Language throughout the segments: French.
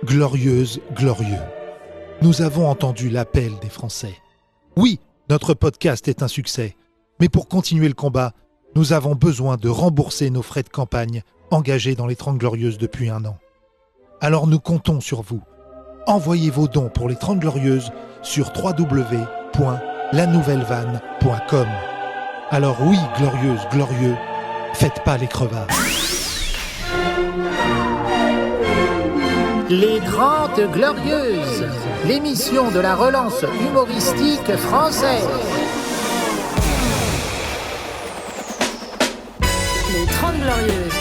Glorieuse, glorieux. Nous avons entendu l'appel des Français. Oui, notre podcast est un succès. Mais pour continuer le combat, nous avons besoin de rembourser nos frais de campagne engagés dans les 30 Glorieuses depuis 1 an. Alors nous comptons sur vous. Envoyez vos dons pour les 30 Glorieuses sur www.lanouvellevanne.com. Alors oui, glorieuse, glorieux, faites pas les crevards. Les 30 Glorieuses, l'émission de la relance humoristique française. Les 30 Glorieuses,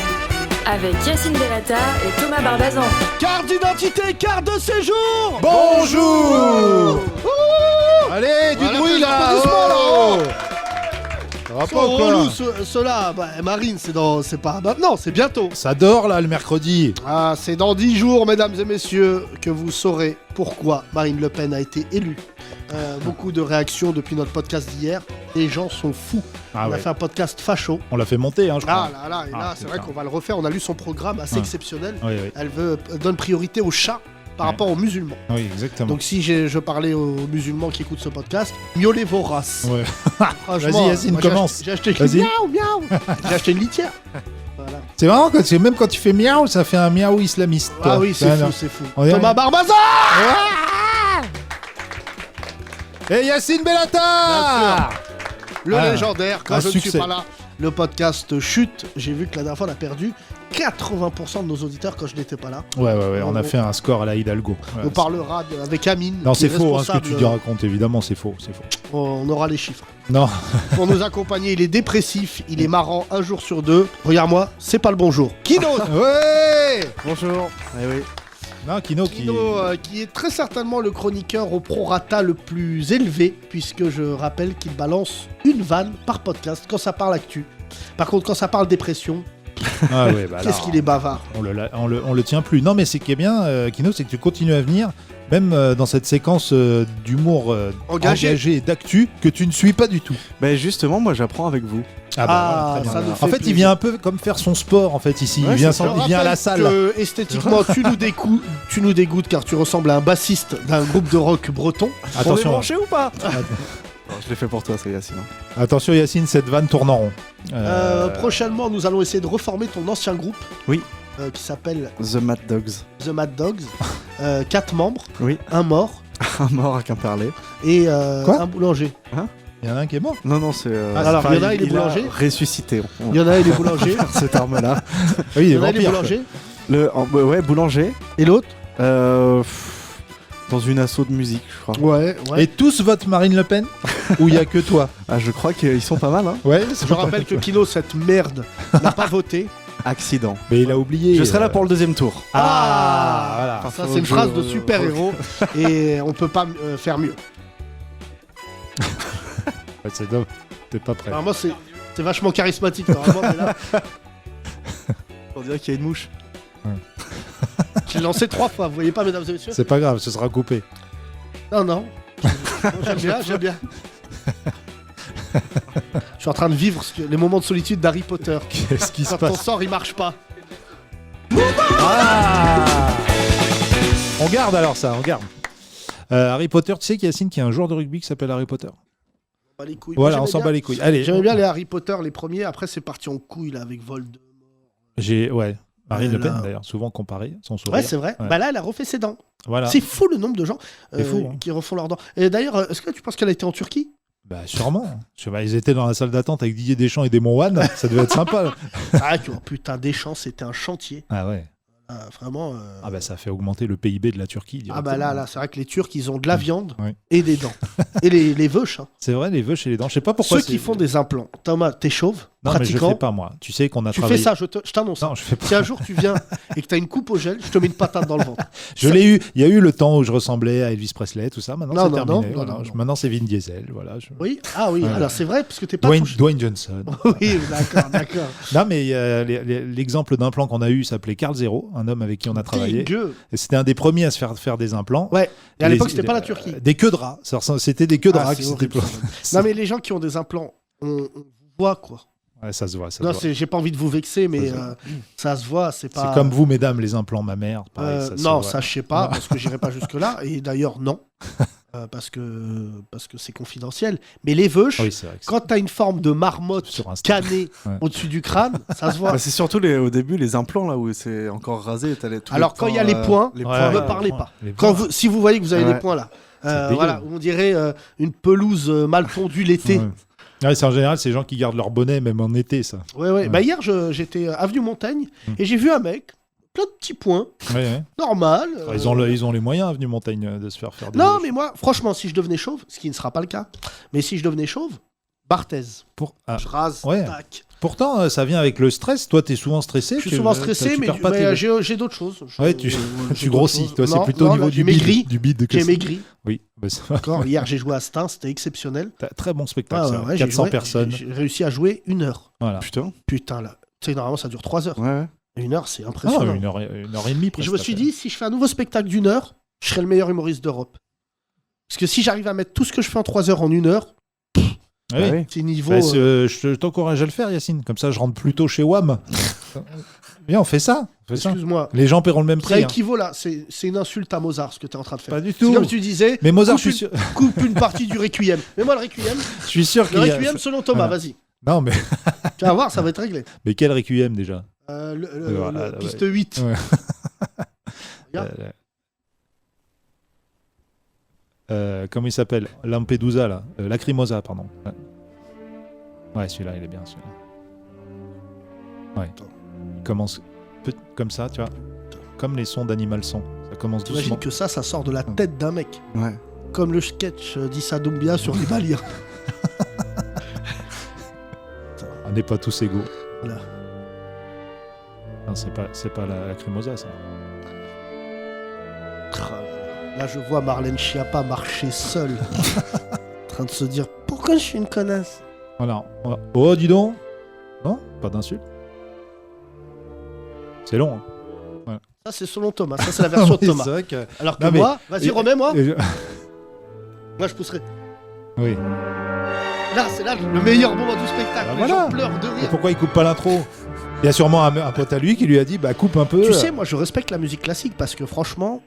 avec Yacine Delata et Thomas Barbazan. Carte d'identité, carte de séjour. Bonjour. Allez, du bruit là. Ça va pas ou quoi ceux-là, Marine, c'est pas maintenant, c'est bientôt. Ça dort là le mercredi. Ah, c'est dans 10 jours, mesdames et messieurs, que vous saurez pourquoi Marine Le Pen a été élue. Beaucoup de réactions depuis notre podcast d'hier. Les gens sont fous. On a fait un podcast facho. On l'a fait monter, je crois. Et là, c'est vrai qu'on va le refaire. On a lu son programme assez exceptionnel. Oui. Elle donne priorité aux chats par rapport aux musulmans. Oui, exactement. Donc si je parlais aux musulmans qui écoutent ce podcast, miaulez vos races. Ouais. Franchement, Vas-y Yacine, commence. J'ai acheté miaou. J'ai acheté une litière. Voilà. C'est marrant, même quand tu fais miaou, ça fait un miaou islamiste. Ah oui, c'est fou. On Thomas Barbazan. Et Yacine Bellata. Le légendaire, quand je ne suis succès. pas là, le podcast chute. J'ai vu que la dernière fois, on a perdu 80% de nos auditeurs quand je n'étais pas là. Ouais, on a fait un score à la Hidalgo. Ouais, On parlera avec Amine. Non, qui est c'est faux, ce que responsable. tu racontes, évidemment, c'est faux. On aura les chiffres. Non. Pour nous accompagner, il est dépressif, il est marrant un jour sur deux. Regarde-moi, c'est pas le bonjour. Kino. Ouais. Bonjour. Oui. Non, Kino qui est très certainement le chroniqueur au prorata le plus élevé, puisque je rappelle qu'il balance une vanne par podcast quand ça parle actu. Par contre, quand ça parle dépression, qu'est-ce qu'il est bavard. On le tient plus. Non, mais ce qui est bien, Kino, c'est que tu continues à venir, même dans cette séquence d'humour engagé et d'actu que tu ne suis pas du tout. Ben justement, moi j'apprends avec vous. Voilà, très ça bien. nous fait En fait, il plaisir. vient un peu comme faire son sport, en fait, ici. Ouais, il vient à la Je salle. rappelle que, esthétiquement, tu nous dégoûtes car tu ressembles à un bassiste d'un groupe de rock breton. On est Attention, branché ou pas? Je l'ai fait pour toi, c'est Yacine. attention, Yacine, cette vanne tourne en rond. Prochainement, nous allons essayer de reformer ton ancien groupe. Oui. Qui s'appelle The Mad Dogs. The Mad Dogs. 4 membres, Oui. un mort Un mort à Quimperlé. et Quoi un boulanger. Il y en a un qui est mort. Non, c'est. Alors, il y en a un, il est boulanger. a ressuscité. Il y en a un, il est boulanger. Cette arme-là. Oui, Il y en a un, il est boulanger. Ouais, boulanger. Et l'autre Dans une asso de musique, je crois. Ouais. Et tous votent Marine Le Pen. Ou il y a que toi? Ah, je crois qu'ils sont pas mal, hein. Ouais. Je rappelle que Kino, cette merde, n'a pas voté. Accident. Mais il a oublié. Je serai là pour le deuxième tour. Voilà. Ça, c'est une phrase de super-héros et on peut pas faire mieux. Ouais, c'est dommage. T'es pas prêt. Alors moi, c'est vachement charismatique, normalement, mais là, On dirait qu'il y a une mouche. je l'ai lancé 3 fois, vous voyez pas, mesdames et messieurs? C'est pas grave, ce sera coupé. Non. J'aime bien. Je suis en train de vivre les moments de solitude d'Harry Potter. Qu'est-ce qui se Quand ton passe? sort, il marche pas. On garde alors ça, on garde. Harry Potter, tu sais qu'il y a un joueur de rugby qui s'appelle Harry Potter. Bat les couilles. Voilà, Moi, on j'aimais s'en bien- bat les couilles. Allez. J'aimais bien les Harry Potter, les premiers. Après, c'est parti en couille là avec Voldemort. Marine Le Pen Là. d'ailleurs, souvent comparée, son sourire. Ouais, c'est vrai. Ouais. Bah là, elle a refait ses dents. Voilà. C'est fou le nombre de gens C'est fou, hein. qui refont leurs dents. Et d'ailleurs, est-ce que tu penses qu'elle a été en Turquie? Bah sûrement. Ils étaient dans la salle d'attente avec Didier Deschamps et Desmond Wann. Ça devait être sympa. Ah, putain, Deschamps, c'était un chantier. Ah ouais. Vraiment. Ah bah ça fait augmenter le PIB de la Turquie. Ah bah là, c'est vrai que les Turcs, ils ont de la viande Ouais. et des dents. Et les veuches. Hein. C'est vrai, les veuches et les dents. Je sais pas pourquoi. Ceux qui font des implants. Thomas, t'es chauve, Non, mais je pratiquant. fais pas moi. Tu sais qu'on a Tu travaillé. fais ça, je t'annonce. Non, je fais pas. Si un jour tu viens et que t'as une coupe au gel, je te mets une patate dans le ventre. Je l'ai eu. Il y a eu le temps où je ressemblais à Elvis Presley, tout ça. Maintenant, Non, c'est non, terminé. non, Voilà. non, non. Maintenant, c'est Vin Diesel. Voilà. Oui, oui, Ouais. alors c'est vrai, parce que t'es pas Dwayne, touché. Dwayne Johnson. Oui, d'accord. Non, mais l'exemple d'implant qu'on a eu s'appelait Carl Zero, un homme avec qui on a travaillé. Dégueu. Et c'était un des premiers à se faire des implants. Ouais, et à Les- l'époque, c'était pas la Turquie. Des queues de rats. C'était des queues de Ah, rats c'est qui s'étaient horrible, ça. Non, mais les gens qui ont des implants, on voit quoi. Ouais, ça se voit. Ça Non, se voit. j'ai pas envie de vous vexer, mais Ça se voit. ça se voit. C'est pas. C'est comme vous, mesdames, les implants mammaires. Pareil, ça se Non, voit. ça je sais pas, parce que j'irai pas jusque-là. Et d'ailleurs, non. Parce que c'est confidentiel. Mais les veuches, Oui, c'est vrai. quand t'as une forme de marmotte Sur Insta. canée Ouais. au-dessus du crâne, ça se voit. Bah, c'est surtout au début les implants là où c'est encore rasé. T'as tous Alors, les quand il y a les points, les Ouais, points, ne me ouais. parlez pas. Les Quand points. si vous voyez que vous avez Ouais. des points là, dégueu. voilà, on dirait une pelouse mal tondue l'été. Ouais. Ouais, c'est en général, c'est les gens qui gardent leur bonnet même en été, ça. Ouais. Ouais. Bah, hier, j'étais avenue Montaigne et j'ai vu un mec, plein de petits points, Ouais. normal. Enfin, ils ont les moyens, avenue Montaigne, de se faire des Non, veuches. mais moi, franchement, si je devenais chauve, ce qui ne sera pas le cas, mais si je devenais chauve, Barthez. Ah. Je rase, Ouais. tac. Pourtant, ça vient avec le stress. Toi, t'es souvent stressé. Je suis souvent stressé, tu mais, perds pas tes- j'ai d'autres choses. Ouais, tu j'ai grossis. d'autres Toi, choses. c'est Non, plutôt au non, niveau là, du j'ai maigri. bide que J'ai ça. maigri. Oui, bah, ça va. D'accord. Hier, j'ai joué à Stein, c'était exceptionnel. T'as un très bon spectacle. Ah, ça. ouais, j'ai 400 joué, personnes. J'ai réussi à jouer 1 heure. Voilà. Putain. Putain, là. Tu sais, normalement, ça dure 3 heures. Ouais. 1 heure, c'est Ah, impressionnant. 1h30 Et presque. je me suis dit, si je fais un nouveau spectacle d'1 heure, je serai le meilleur humoriste d'Europe. Parce que si j'arrive à mettre tout ce que je fais en 3 heures en 1 heure, Ah oui. Bah oui. c'est niveau. Bah, je t'encourage à le faire, Yacine. Comme ça, je rentre plus tôt chez WAM. Viens, on fait ça. On fait ça. Excuse-moi. Les gens paieront le même Ça prix. hein. équivaut là. C'est une insulte à Mozart, ce que tu es en train de faire. Pas du C'est tout. comme tu disais. Mais Mozart, coupe je suis sûr, Coupe une partie du Requiem. Mais moi, le Requiem, je suis sûr qu'il le y a... Requiem selon Thomas, Voilà. vas-y. Non, mais... Tu vas voir, ça va être réglé. mais quel Requiem déjà Le ouais. piste 8. Ouais. Regarde. Comment il s'appelle Lampedusa, là. Lacrimosa, pardon. Ouais, celui-là, il est bien, celui-là. Ouais. Il commence comme ça, tu vois. Comme les sons d'Animal Son. Ça commence doucement. T'imagines que ça sort de la tête d'un mec. Ouais. Comme le sketch d'Issa Doumbia sur les Valiers. On n'est pas tous égaux. Voilà. Non, c'est pas la Lacrimosa, ça. Là, je vois Marlène Schiappa marcher seule. En train de se dire, pourquoi je suis une connasse? Voilà. Oh, dis donc. Non, pas d'insulte. C'est long. Hein. Ça, c'est selon Thomas. Ça, c'est la version de Oui, Thomas. c'est vrai que... Alors que Non, mais- moi, vas-y, remets-moi. Et je- Moi, je pousserai. Oui. Là, c'est là le meilleur moment du spectacle. Bah Les voilà. gens pleurent de Et rire. pourquoi il coupe pas l'intro? Il y a sûrement un pote à lui qui lui a dit bah coupe un peu. Tu sais, moi, je respecte la musique classique parce que franchement,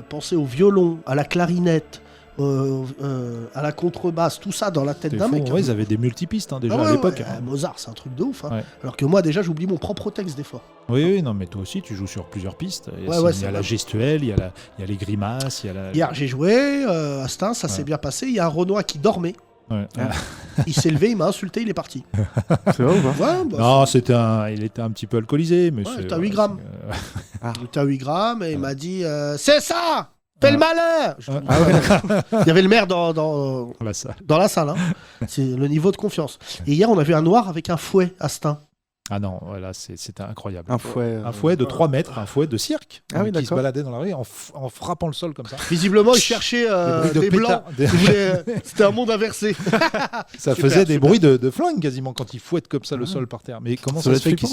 penser au violon, à la clarinette, à la contrebasse, tout ça dans la tête T'es d'un fou. mec. Ouais, ils avaient des multipistes hein, déjà Ah ouais, à l'époque. ouais, hein. Mozart, c'est un truc de ouf. Hein. Ouais. Alors que moi, déjà, j'oublie mon propre texte des fois. Oui, non, mais toi aussi, tu joues sur plusieurs pistes. Il y a, Ouais, il y c'est a la vrai. gestuelle, il y a les grimaces, il y a la. Hier, j'ai joué à Stein, ça s'est bien passé. Il y a un Renoir qui dormait. Ouais. Il s'est levé, il m'a insulté, il est parti. C'est vrai ou pas? Ouais, bah, Non, il était un petit peu alcoolisé, mais Ouais, c'est. t'as 8 grammes. c'est, il était à 8 grammes et il m'a dit c'est ça. Fais le malin. Ah ouais. Il y avait le maire dans Là, ça. la salle. Hein. C'est le niveau de confiance. Et hier, on a vu un noir avec un fouet à Stein. Ah non, voilà, c'était incroyable. Un fouet. Un fouet de 3 mètres, un fouet de cirque. Ah oui, qui se d'accord. baladait dans la rue en frappant le sol comme ça. Visiblement, il cherchait Des bruits de des blancs. pétard. Il voulait, c'était un monde inversé. Ça Super, faisait des super. bruits de flingue quasiment quand il fouette comme ça le sol par terre. Mais comment Ça ça, doit se fait être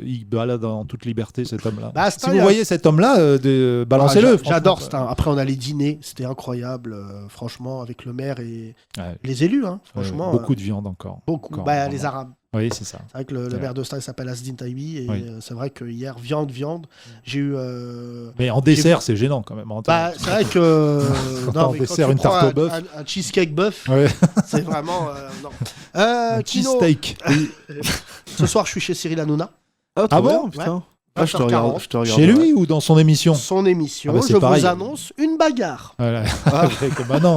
qu'il balade en toute liberté cet homme-là Bah, Si Stein, vous il y a- voyez cet homme-là, balancez-le. franchement. J'adore Stein. Après, on allait dîner. C'était incroyable, franchement, avec le maire et Ouais. les élus. Hein, franchement, Beaucoup de viande encore. beaucoup. Encore, Bah, vraiment. les Arabes. Oui, c'est ça. C'est vrai que le Ouais. maire de Stein il s'appelle Asdin Taibi. Et Oui. c'est vrai que hier, viande. J'ai eu. Mais en dessert, c'est gênant quand même. Bah, c'est vrai que. Quand on mais dessert tu une prends tarte au bœuf. Un cheesecake bœuf, Ouais. c'est vraiment. Non. Un Kino, cheesesteak. ce soir, je suis chez Cyril Hanouna. Ah, Ah trop bon bien, putain. Ouais. Ah, je te 20h40. regarde. Je te regarde. Chez lui ou dans son émission Son émission. Ah bah, c'est je pareil. vous annonce une bagarre. Voilà. Bah non.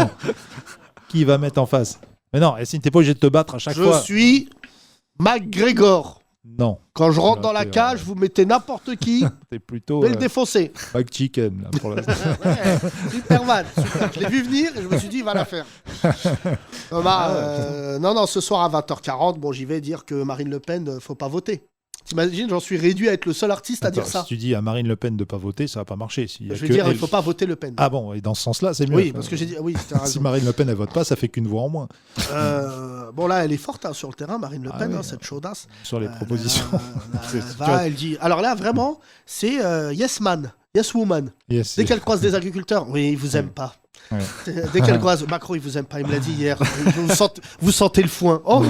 Qui va mettre en face Mais non, Essine, t'es pas obligé de te battre à chaque Je fois. suis McGregor. Non, Quand je rentre Là, dans la t'es, cage, vous mettez n'importe qui, t'es plutôt mais le défoncer. back chicken là, pour l'instant. Ouais, Superman. Super. Je l'ai vu venir et je me suis dit, il va la faire. Thomas, non, ce soir à 20h40, bon, j'y vais dire que Marine Le Pen, faut pas voter. T'imagines, j'en suis réduit à être le seul artiste à dire Attends, ça. Si tu dis à Marine Le Pen de pas voter, ça va pas marcher. S'il y a Je vais que dire, il elle- faut pas voter Le Pen. Ah bon, et dans ce sens-là, c'est mieux. oui, parce que j'ai dit, oui, t'as Si raison. Marine Le Pen elle vote pas, ça fait qu'une voix en moins Bon, là, elle est forte hein, sur le terrain, Marine Le Ah Pen, oui. hein, cette chaudasse. sur les propositions. Elle va, elle dit. Alors là, vraiment, c'est Yes Man. Yes woman. Yes. Dès qu'elle croise des agriculteurs, oui, ils vous aiment pas. Ouais. Dès qu'elle croise Macron, il vous aime pas. Il me l'a dit hier. Vous sentez le foin. Oh, Ouais.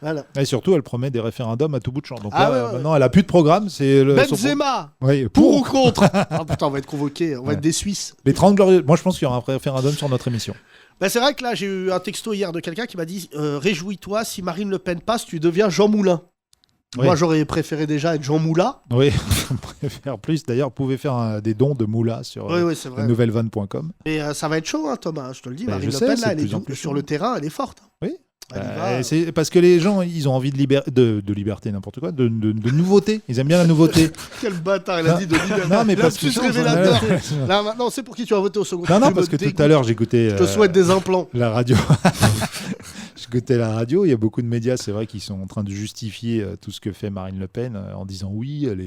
voilà. Et surtout, elle promet des référendums à tout bout de champ. Donc Ah là, ouais. maintenant, elle a plus de programme. C'est Benzema, Oui, pour ou contre? Ah putain, on va être convoqués. On va être des Suisses. les 30 glorieux. Moi, je pense qu'il y aura un référendum sur notre émission. Ben, c'est vrai que là, j'ai eu un texto hier de quelqu'un qui m'a dit réjouis-toi, si Marine Le Pen passe, tu deviens Jean Moulin. Oui. Moi, j'aurais préféré déjà être Jean Moulin. Oui, on préfère plus. D'ailleurs, vous pouvez faire des dons de moula sur Oui, c'est vrai. nouvellevanne.com. Mais ça va être chaud, hein, Thomas. Je te le dis. Ben, Marine je Le sais, Pen, c'est là, elle de est plus en plus sur chaud. le terrain, elle est forte. Oui. Elle y va. C'est parce que les gens, ils ont envie de liberté, n'importe quoi, de nouveauté. Ils aiment bien la nouveauté. Quel bâtard, il a dit de liberté. Non, mais parce que Lapsus révélateur. Là, maintenant, on sait pour qui tu vas voter au second tour. Non, Tu parce me que tout dégoûtes. à l'heure, j'écoutais Je te souhaite des implants. la radio. J'écoutais la radio. Il y a beaucoup de médias, c'est vrai, qui sont en train de justifier tout ce que fait Marine Le Pen en disant oui, elle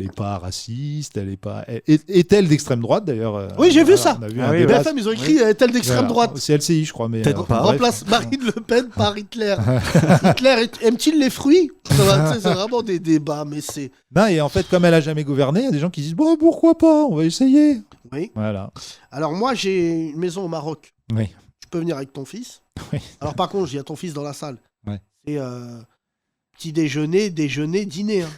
est pas raciste, elle est pas. Est-elle d'extrême droite d'ailleurs Oui, j'ai vu ça. On a vu Ah un oui, débat. BFM, ils ont écrit telle d'extrême Voilà. droite. C'est LCI, je crois, mais Peut-être pas. bref. Remplace Marine Le Pen par Hitler. Hitler, aime-t-il les fruits? Ça va, tu sais, c'est vraiment des débats, mais c'est. Non, et en fait, comme elle a jamais gouverné, il y a des gens qui disent bon, pourquoi pas, on va essayer. Oui. Voilà. Alors, moi, j'ai une maison au Maroc. Oui. Tu peux venir avec ton fils. Oui. Alors, par contre, il y a ton fils dans la salle. Ouais. C'est petit déjeuner, dîner. Hein.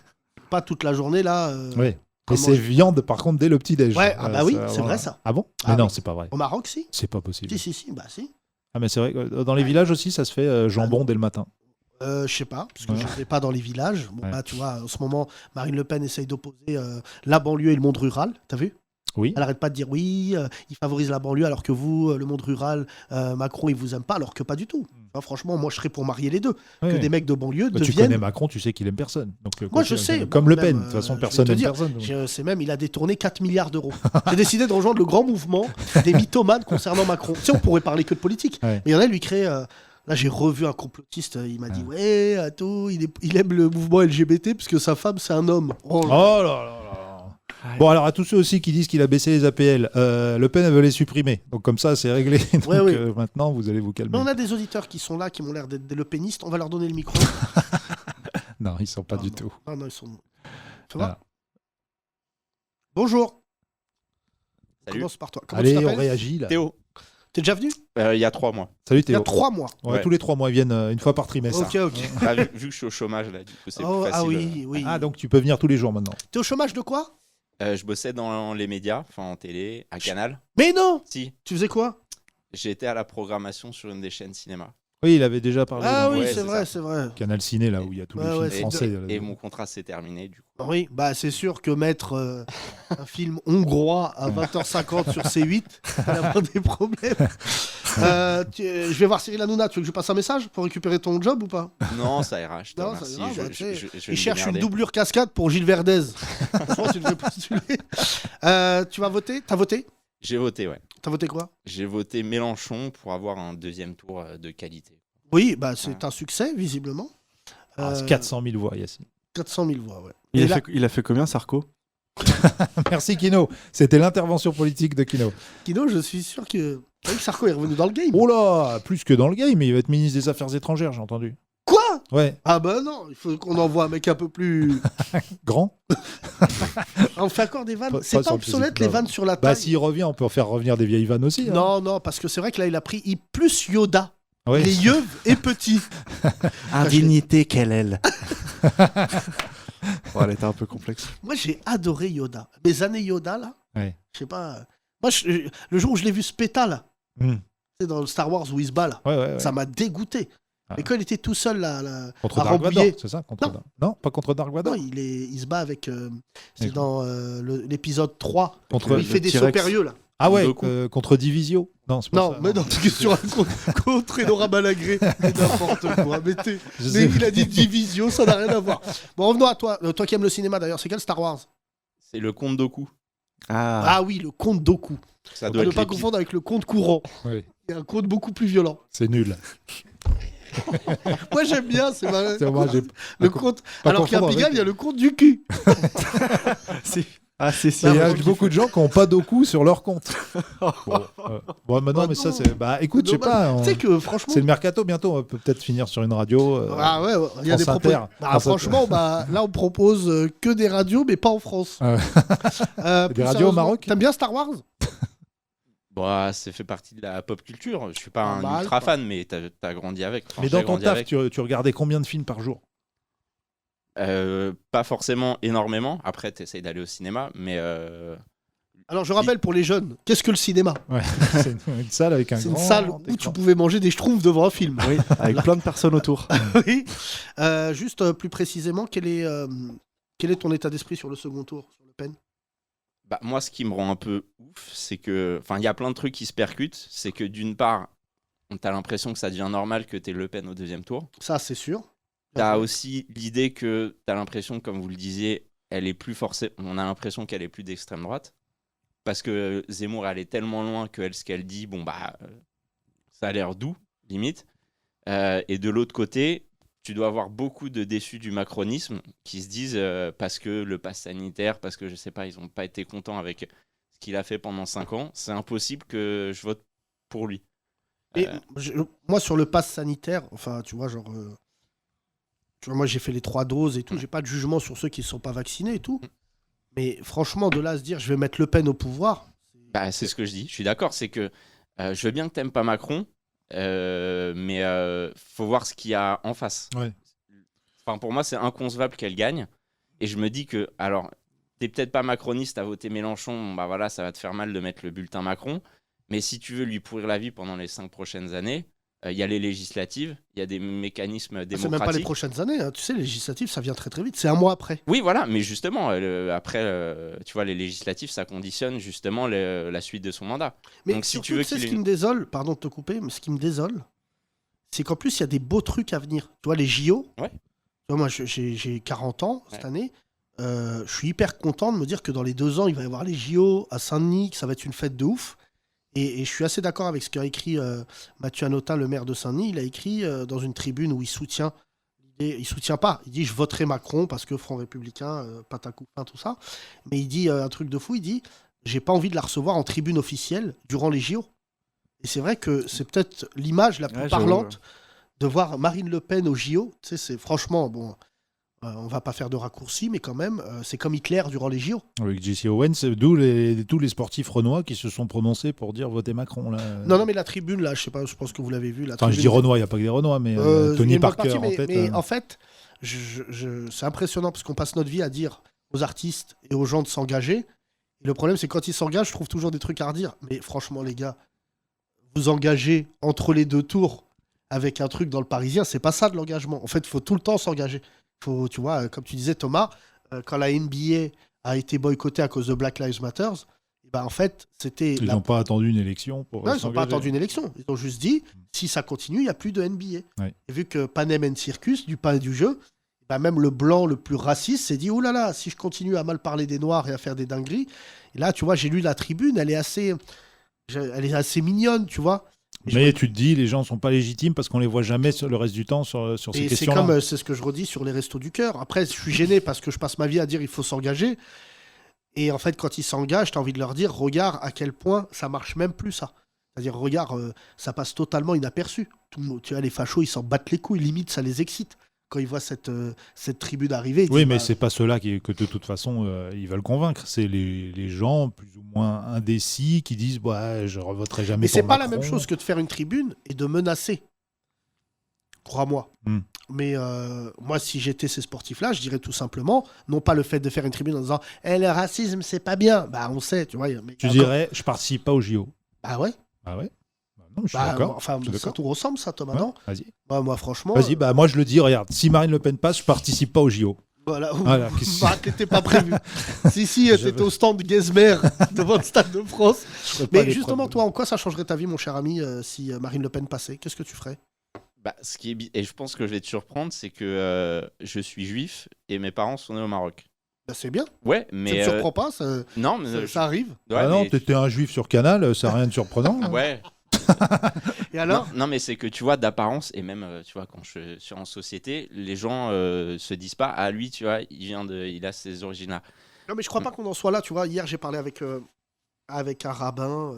Pas toute la journée, là. Oui. Et comment c'est je- viande, par contre, dès le petit-déj. Ouais, ah bah oui, c'est vrai, ça. Ah bon Ah Mais non, oui. c'est pas vrai. Au Maroc, si. C'est pas possible. Si, bah si. Ah, mais c'est vrai que dans les villages aussi, ça se fait jambon dès le matin. Je sais pas, parce que Ouais. je ne vais pas dans les villages. Bon, Ouais. là, tu vois, en ce moment, Marine Le Pen essaye d'opposer la banlieue et le monde rural. T'as vu? Oui. Elle arrête pas de dire oui, il favorise la banlieue, alors que vous, le monde rural, Macron, il vous aime pas, alors que pas du tout. Enfin, franchement, moi, je serais pour marier les deux. Ouais. Que des mecs de banlieue Bah, tu deviennent. connais Macron, tu sais qu'il aime personne. Donc, Moi, je sais. Comme Moi, Le Pen. même, De toute façon, je personne vais te n'aime dire, personne. Je sais même, il a détourné 4 milliards d'euros. J'ai décidé de rejoindre le grand mouvement des mythomanes concernant Macron. Tu sais, on pourrait parler que de politique. Ouais. Mais il y en a, lui, crée. Là, j'ai revu un complotiste. Il m'a dit ouais, attends, il aime le mouvement LGBT parce que sa femme, c'est un homme. Oh, Oh là là là. Bon, alors à tous ceux aussi qui disent qu'il a baissé les APL, Le Pen, elle veut les supprimer. Donc comme ça, c'est réglé. Donc Ouais. maintenant, vous allez vous calmer. Mais on a des auditeurs qui sont là, qui m'ont l'air d'être des lepénistes. On va leur donner le micro. Non, ils sont pas Ah, du non. tout. Ah non, ils sont. Ça Voilà. va Bonjour. Salut. Commence par toi. Comment Allez, tu on t'appelles réagit là. Théo, T'es déjà venu il y a 3 mois. Salut Il y a Théo. 3 mois. Ouais, tous les 3 mois, ils viennent une fois par trimestre. Ok. Bah, vu que je suis au chômage, là, du coup, c'est Oh, plus ah facile. oui. Ah, donc tu peux venir tous les jours maintenant. T'es au chômage de quoi? Je bossais dans les médias, enfin en télé, à Canal. Mais non. Si, Tu faisais quoi? j'étais à la programmation sur une des chaînes cinéma. Oui, il avait déjà parlé Ah dans oui, ouais, c'est c'est vrai, ça. c'est vrai. Canal Ciné, là où il y a tous Ouais, les ouais, films c'est français. Et mon contrat s'est terminé, du coup. Oui, bah c'est sûr que mettre un film hongrois à 20h50 sur C8, il va y avoir des problèmes. Je vais voir Cyril Hanouna, tu veux que je passe un message pour récupérer ton job ou pas? Non, ça ira, je te Non, remercie. ça ira, bah, tu sais, je vais Il me cherche une démerder. doublure cascade pour Gilles Verdez. Franchement, tu devrais postuler. Tu vas voter? T'as voté? J'ai voté, ouais. T'as voté quoi? J'ai voté Mélenchon pour avoir un deuxième tour de qualité. Oui, bah c'est un succès, visiblement. Ah, c'est 400 000 voix, Yacine. 400 000 voix, ouais. Il Et a, là, fait, il a fait combien, Sarko? Merci Kino. C'était l'intervention politique de Kino. Kino, je suis sûr que. T'as vu que Sarko est revenu dans le game. Oh là, plus que dans le game, il va être ministre des Affaires étrangères, j'ai entendu. Quoi? Ouais, Ah bah non, il faut qu'on envoie un mec un peu plus. grand. On fait encore des vannes. Pas C'est pas sur le obsolète physique, les non. vannes sur la Bah, taille. s'il revient, on peut en faire revenir des vieilles vannes aussi. Hein. Non, parce que c'est vrai que là, il a pris plus Yoda. Ouais. Les yeux est petit. Indignité, quelle aile. Bon, elle était un peu complexe. Moi, j'ai adoré Yoda. Mes années Yoda, là, Ouais. je sais pas. Moi, le jour où je l'ai vu se péta, là, Hmm. c'est dans le Star Wars où il se bat, là, Ouais. ça m'a dégoûté. Ah. Et quand il était tout seul, là, Contre à Dark Rambouillet. Vador, c'est ça contre... Non, pas contre Dark Vador. Non, il se bat avec. C'est Avec- dans l'épisode 3. Contre... Où il fait des sauts T-Rex. périeux, là. Ah ouais, Goku. contre Divisio. Non, c'est pas Non, ça. mais non, qu'est-ce que tu racontes contre Enora Balagré. Mais n'importe quoi. Mais Je mais sais. il a dit Division, ça n'a rien à voir. Bon, revenons à toi. Toi qui aimes le cinéma d'ailleurs, c'est quel Star Wars? C'est le Comte Doku. Ah, Ah oui, le conte Doku. Ça On doit ne être pas l'épisode- confondre avec le conte courant. Oui, Il y a un conte beaucoup plus violent. c'est nul. Moi j'aime bien, c'est marrant. C'est moi, j'ai Le conte. pas Alors qu'il y a confondre Pigalle, avec- il y a le conte du cul. Ah, c'est Il ça. y a vraiment, beaucoup de gens qui n'ont pas d'oku sur leur compte. Bon, maintenant, Bah mais ça, non. c'est. Bah écoute, je sais pas. Tu sais que franchement. C'est le mercato bientôt. On peut peut-être finir sur une radio. Ah ouais, il y a des France propos. Inter. Bah, France franchement, là on propose que des radios, mais pas en France. Ah ouais. Plus Des radios au sérieusement, Maroc. T'aimes bien Star Wars? Bah, ça fait partie de la pop culture. Je suis pas un Normal, ultra quoi. fan, mais t'as grandi avec. Enfin, Mais j'ai dans ton grandi taf, avec. tu regardais combien de films par jour? Pas forcément énormément. Après, t'essayes d'aller au cinéma, mais Alors je rappelle pour les jeunes, qu'est-ce que le cinéma? Ouais, c'est une salle avec un C'est grand une salle où tu écran. pouvais manger des schtroumpfs devant un film. Oui, avec plein de personnes autour. Oui. Juste plus précisément, quel est ton état d'esprit sur le second tour, sur Le Pen? bah, moi, ce qui me rend un peu ouf, c'est que. Enfin, il y a plein de trucs qui se percutent. C'est que d'une part, t'as l'impression que ça devient normal que t'aies Le Pen au deuxième tour. Ça, c'est sûr. T'as aussi l'idée que t'as l'impression, comme vous le disiez, elle est plus forcée. On a l'impression qu'elle est plus d'extrême droite. Parce que Zemmour, elle est tellement loin que ce qu'elle dit, bon, bah, ça a l'air doux, limite. Et de l'autre côté, tu dois avoir beaucoup de déçus du macronisme qui se disent, parce que le pass sanitaire, parce que je sais pas, ils n'ont pas été contents avec ce qu'il a fait pendant 5 ans, c'est impossible que je vote pour lui. Et moi, sur le pass sanitaire, enfin, tu vois, genre. Tu vois, moi, j'ai fait les 3 doses et tout. J'ai pas de jugement sur ceux qui ne sont pas vaccinés et tout. Mais franchement, de là à se dire, je vais mettre Le Pen au pouvoir. Bah, c'est ce que je dis, je suis d'accord, c'est que je veux bien que t'aimes pas Macron, mais faut voir ce qu'il y a en face. Ouais. Enfin, pour moi, c'est inconcevable qu'elle gagne. Et je me dis que, alors, t'es peut-être pas macroniste à voter Mélenchon, bah voilà, ça va te faire mal de mettre le bulletin Macron. Mais si tu veux lui pourrir la vie pendant les 5 prochaines années, il y a les législatives, il y a des mécanismes démocratiques. C'est même pas les prochaines années. Hein. Tu sais, les législatives, ça vient très très vite. C'est un mois après. Oui, voilà, mais justement, après, tu vois, les législatives, ça conditionne justement la suite de son mandat. Mais Donc, si surtout, tu veux sais qu'il ce ait qui me désole, pardon de te couper, mais ce qui me désole, c'est qu'en plus, il y a des beaux trucs à venir. Tu vois, les JO. Ouais. Tu vois, moi, j'ai 40 ans cette année. Je suis hyper content de me dire que dans les 2 ans, il va y avoir les JO à Saint-Denis, que ça va être une fête de ouf. Et je suis assez d'accord avec ce qu'a écrit Mathieu Hanotin, le maire de Saint-Denis. Il a écrit dans une tribune où il soutient l'idée. Il soutient pas. Il dit je voterai Macron parce que Front Républicain, Patacoupin, tout ça. Mais il dit un truc de fou. Il dit j'ai pas envie de la recevoir en tribune officielle durant les JO. Et c'est vrai que c'est peut-être l'image la plus parlante de voir Marine Le Pen aux JO. Tu sais, c'est franchement bon. On va pas faire de raccourcis, mais quand même, c'est comme Hitler durant les JO. Avec Jesse Owens, d'où tous les sportifs renois qui se sont prononcés pour dire votez Macron. Là. Non, mais la tribune, là, je sais pas, je pense que vous l'avez vu. Enfin, je dis renois, il n'y a pas que des renois, mais il y a Tony une bonne Parker partie, en tête. Mais en fait, c'est impressionnant parce qu'on passe notre vie à dire aux artistes et aux gens de s'engager. Et le problème, c'est que quand ils s'engagent, je trouve toujours des trucs à redire. Mais franchement, les gars, vous engagez entre les 2 tours avec un truc dans le Parisien, c'est pas ça de l'engagement. En fait, il faut tout le temps s'engager. Faut, tu vois, comme tu disais, Thomas, quand la NBA a été boycottée à cause de Black Lives Matter, en fait, c'était. Ils n'ont pas attendu une élection pour. Non, ils n'ont pas attendu une élection. Ils ont juste dit si ça continue, il n'y a plus de NBA. Ouais. Et vu que Panem and Circus, du pain et du jeu, même le blanc le plus raciste s'est dit oh là là, si je continue à mal parler des Noirs et à faire des dingueries. Et là, tu vois, j'ai lu la tribune, elle est assez mignonne, tu vois. Mais tu te dis, les gens ne sont pas légitimes parce qu'on les voit jamais le reste du temps sur ces questions-là. C'est ce que je redis sur les restos du cœur. Après, je suis gêné parce que je passe ma vie à dire il faut s'engager. Et en fait, quand ils s'engagent, tu as envie de leur dire regarde à quel point ça marche même plus, ça. C'est-à-dire, regarde, ça passe totalement inaperçu. Tu vois, les fachos, ils s'en battent les couilles, limite, ça les excite. Quand ils voient cette tribune arriver. Oui, mais c'est pas ceux-là que de toute façon, ils veulent convaincre. C'est les gens plus ou moins indécis qui disent ouais, je ne revoterai jamais mais pour c'est pas Macron. la même chose que de faire une tribune et de menacer. Crois-moi. Mais moi, si j'étais ces sportifs-là, je dirais tout simplement, non pas le fait de faire une tribune en disant le racisme, c'est pas bien. Bah, on sait, tu vois. Tu dirais, je participe pas au JO. Bah ouais. Ah ouais. Non, je suis d'accord. Enfin, ça tout ressemble, ça, Thomas, non? Vas-y. Moi, franchement. Vas-y, moi, je le dis, regarde, si Marine Le Pen passe, je participe pas au JO. Voilà. T'étais pas prévu. si, t'étais au stand Guesmer devant le Stade de France. Mais justement, toi, en quoi ça changerait ta vie, mon cher ami, si Marine Le Pen passait? Qu'est-ce que tu ferais? Bah, et je pense que je vais te surprendre, c'est que je suis juif et mes parents sont nés au Maroc. Bah, c'est bien. Ouais, mais. Ça ne te surprend pas Non, mais ça arrive. Ouais, non, t'étais un juif sur Canal, ça n'a rien de surprenant. Ouais. Et alors? Non, mais c'est que tu vois, d'apparence, et même, tu vois, quand je suis en société, les gens se disent pas, ah, lui, tu vois, il a ses origines là. Non, mais je crois pas qu'on en soit là, tu vois. Hier, j'ai parlé avec un rabbin.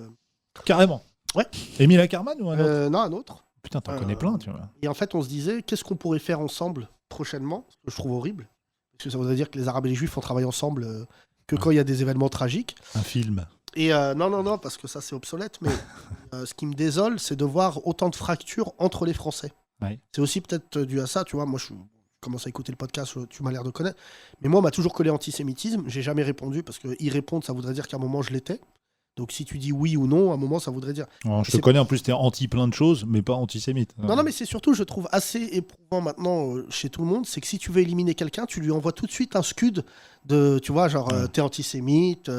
Carrément. Ouais. Émile Ackerman ou un autre Non, un autre. Putain, t'en connais plein, tu vois. Et en fait, on se disait, qu'est-ce qu'on pourrait faire ensemble prochainement? Ce que je trouve horrible. Parce que ça voudrait dire que les Arabes et les Juifs font travailler ensemble que quand il y a des événements tragiques. Un film. Et non, parce que ça, c'est obsolète. Mais ce qui me désole, c'est de voir autant de fractures entre les Français. Ouais. C'est aussi peut-être dû à ça, tu vois. Moi, je commence à écouter le podcast, tu m'as l'air de connaître. Mais moi, on m'a toujours collé antisémitisme. J'ai jamais répondu parce que y répondre, ça voudrait dire qu'à un moment, je l'étais. Donc si tu dis oui ou non, à un moment, ça voudrait dire... Alors, je te connais, en plus, t'es anti plein de choses, mais pas antisémite. Non, mais c'est surtout, je trouve assez éprouvant maintenant chez tout le monde, c'est que si tu veux éliminer quelqu'un, tu lui envoies tout de suite un scud de, tu vois, genre, t'es antisémite,